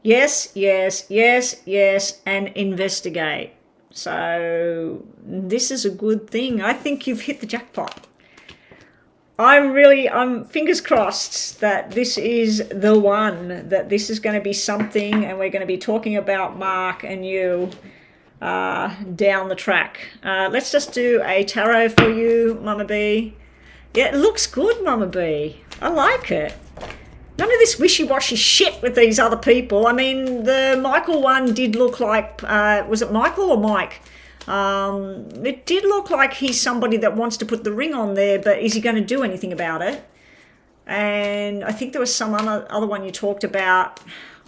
Yes, yes, yes, yes, and investigate. So this is a good thing. I think you've hit the jackpot. I'm fingers crossed that this is the one, that this is going to be something, and we're going to be talking about Mark and you down the track. Let's just do a tarot for you, Mama B. Yeah, it looks good, Mama B. I like it. None of this wishy-washy shit with these other people. I mean, the Michael one did look like, was it Michael or Mike? It did look like he's somebody that wants to put the ring on there, but is he going to do anything about it? And I think there was some other one you talked about.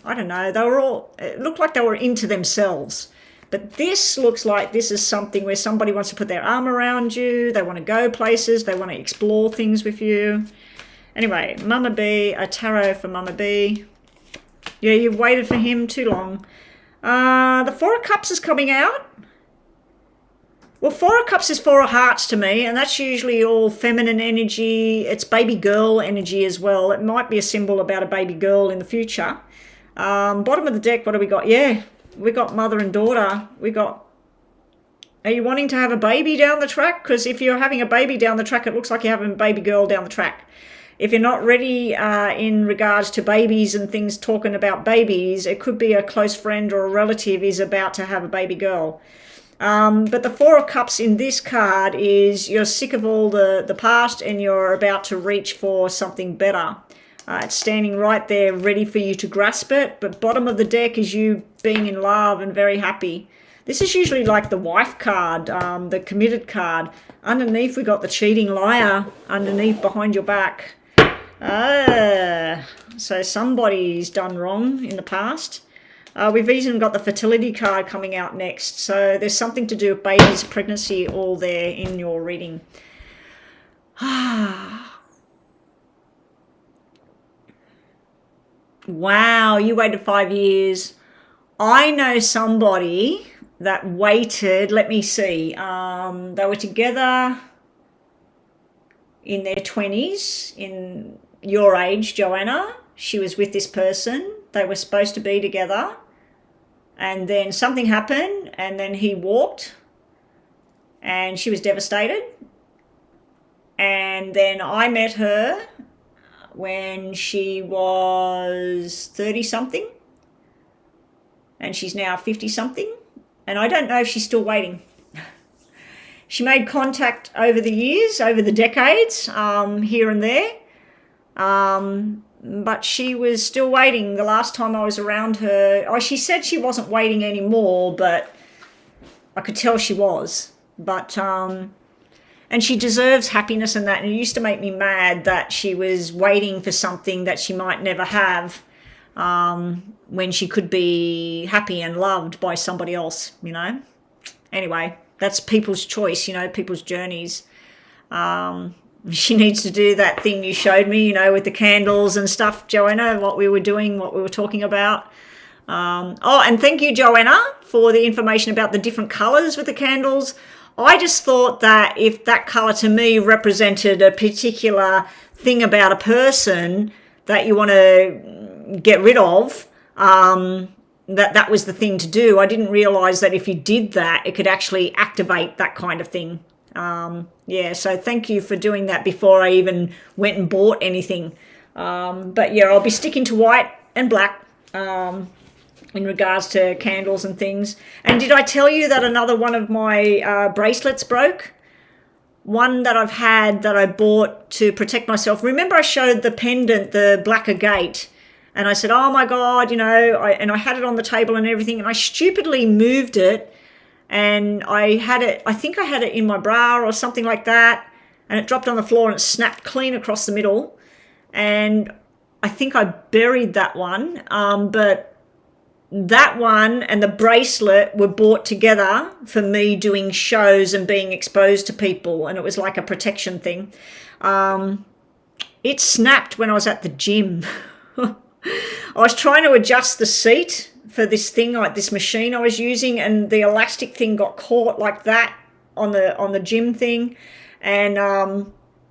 I don't know. They were all, it looked like they were into themselves. But this looks like this is something where somebody wants to put their arm around you. They want to go places. They want to explore things with you. Anyway, Mama B, a tarot for Mama B. Yeah, you've waited for him too long. The 4 of Cups is coming out. Well, 4 of Cups is 4 of Hearts to me, and that's usually all feminine energy. It's baby girl energy as well. It might be a symbol about a baby girl in the future. Bottom of the deck, what do we got? Yeah, we got mother and daughter. We got... Are you wanting to have a baby down the track? Because if you're having a baby down the track, it looks like you're having a baby girl down the track. If you're not ready in regards to babies and things, talking about babies, it could be a close friend or a relative is about to have a baby girl. But the 4 of Cups in this card is you're sick of all the past and you're about to reach for something better. It's standing right there ready for you to grasp it. But bottom of the deck is you being in love and very happy. This is usually like the wife card, the committed card. Underneath we got the cheating liar underneath behind your back. So somebody's done wrong in the past. We've even got the fertility card coming out next. So there's something to do with babies, pregnancy, all there in your reading. Wow, you waited 5 years. I know somebody that waited, let me see. They were together in their 20s, in your age, Joanna. She was with this person. They were supposed to be together. And then something happened, and then he walked, and she was devastated. And then I met her when she was 30-something, and she's now 50-something. And I don't know if she's still waiting. She made contact over the years, over the decades, here and there. But she was still waiting the last time I was around her. Oh, she said she wasn't waiting anymore, but I could tell she was. But, and she deserves happiness and that. And it used to make me mad that she was waiting for something that she might never have, when she could be happy and loved by somebody else, you know. Anyway, that's people's choice, you know, people's journeys. She needs to do that thing you showed me, you know, with the candles and stuff, Joanna, what we were doing, what we were talking about. Oh, and thank you, Joanna, for the information about the different colours with the candles. I just thought that if that colour to me represented a particular thing about a person that you want to get rid of, that was the thing to do. I didn't realise that if you did that, it could actually activate that kind of thing. Yeah, so thank you for doing that before I even went and bought anything. But yeah, I'll be sticking to white and black in regards to candles and things. And did I tell you that another one of my bracelets broke? One that I've had that I bought to protect myself. Remember I showed the pendant, the black agate, and I said, oh my God, you know, I had it on the table and everything, and I stupidly moved it, and I think I had it in my bra or something like that, and it dropped on the floor and it snapped clean across the middle, and I think I buried that one, but that one and the bracelet were bought together for me doing shows and being exposed to people, and it was like a protection thing. It snapped when I was at the gym. I was trying to adjust the seat for this thing, like this machine I was using, and the elastic thing got caught like that on the gym thing, and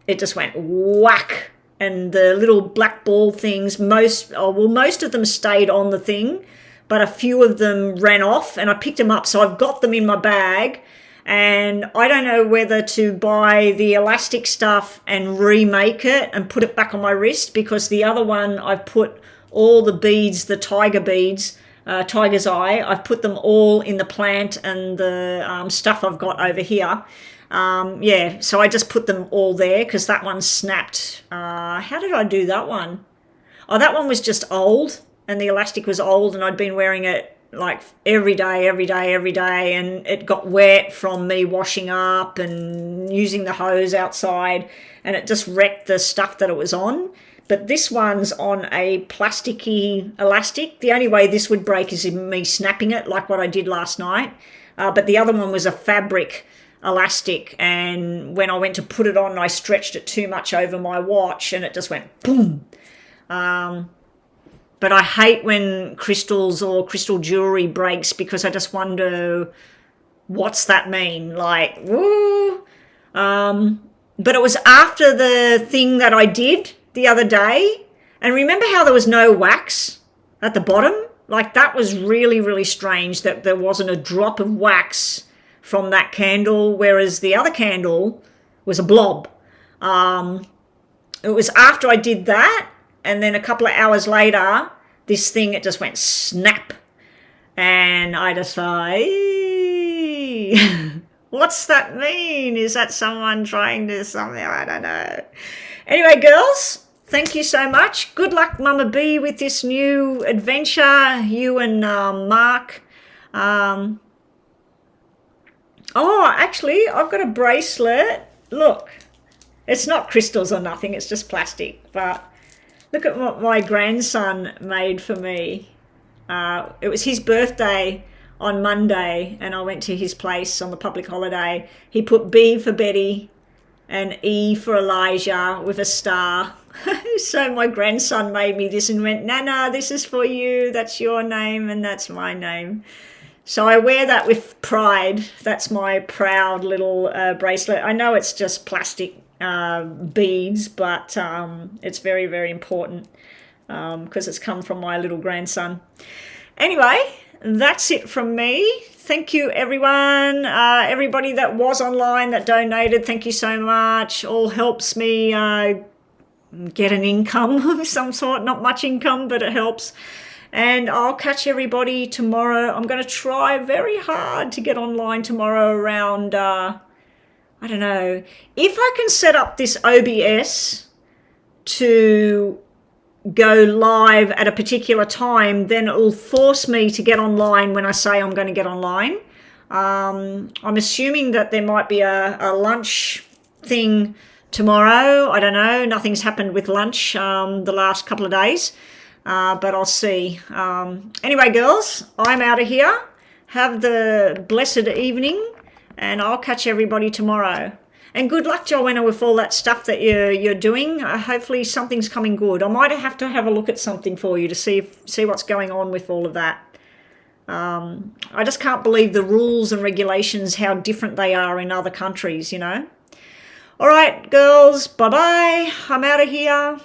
it just went whack, and the little black ball things, most of them stayed on the thing, but a few of them ran off, and I picked them up, so I've got them in my bag, and I don't know whether to buy the elastic stuff and remake it and put it back on my wrist, because the other one I've put all the beads, the tiger beads, tiger's eye, I've put them all in the plant and the stuff I've got over here. Yeah, so I just put them all there because that one snapped. How did I do that one? Oh, that one was just old, and the elastic was old, and I'd been wearing it like every day, and it got wet from me washing up and using the hose outside, and it just wrecked the stuff that it was on. But this one's on a plasticky elastic. The only way this would break is in me snapping it, like what I did last night. But the other one was a fabric elastic, and when I went to put it on, I stretched it too much over my watch, and it just went boom. But I hate when crystals or crystal jewelry breaks, because I just wonder, what's that mean? Like, woo. But it was after the thing that I did the other day, and remember how there was no wax at the bottom? Like, that was really, really strange that there wasn't a drop of wax from that candle, whereas the other candle was a blob. It was after I did that, and then a couple of hours later, this thing, it just went snap, and I just thought, what's that mean? Is that someone trying to something? I don't know. Anyway, girls, thank you so much. Good luck, Mama B, with this new adventure, you and Mark. Oh, actually, I've got a bracelet. Look, it's not crystals or nothing. It's just plastic. But look at what my grandson made for me. It was his birthday on Monday, and I went to his place on the public holiday. He put B for Betty and E for Elijah with a star. So my grandson made me this and went, Nana, this is for you. That's your name and that's my name. So I wear that with pride. That's my proud little bracelet. I know it's just plastic beads, but it's very, very important because it's come from my little grandson. Anyway, that's it from me. Thank you, everyone. Everybody that was online that donated, thank you so much. All helps me get an income of some sort. Not much income, but it helps. And I'll catch everybody tomorrow. I'm going to try very hard to get online tomorrow around, I don't know. If I can set up this OBS to go live at a particular time, then it will force me to get online when I say I'm going to get online. I'm assuming that there might be a lunch thing tomorrow. I don't know. Nothing's happened with lunch the last couple of days, but I'll see. Anyway, girls, I'm out of here. Have the blessed evening, and I'll catch everybody tomorrow. And good luck, Joanna, with all that stuff that you're doing. Hopefully something's coming good. I might have to have a look at something for you to see what's going on with all of that. I just can't believe the rules and regulations, how different they are in other countries, you know. All right, girls, bye-bye. I'm out of here.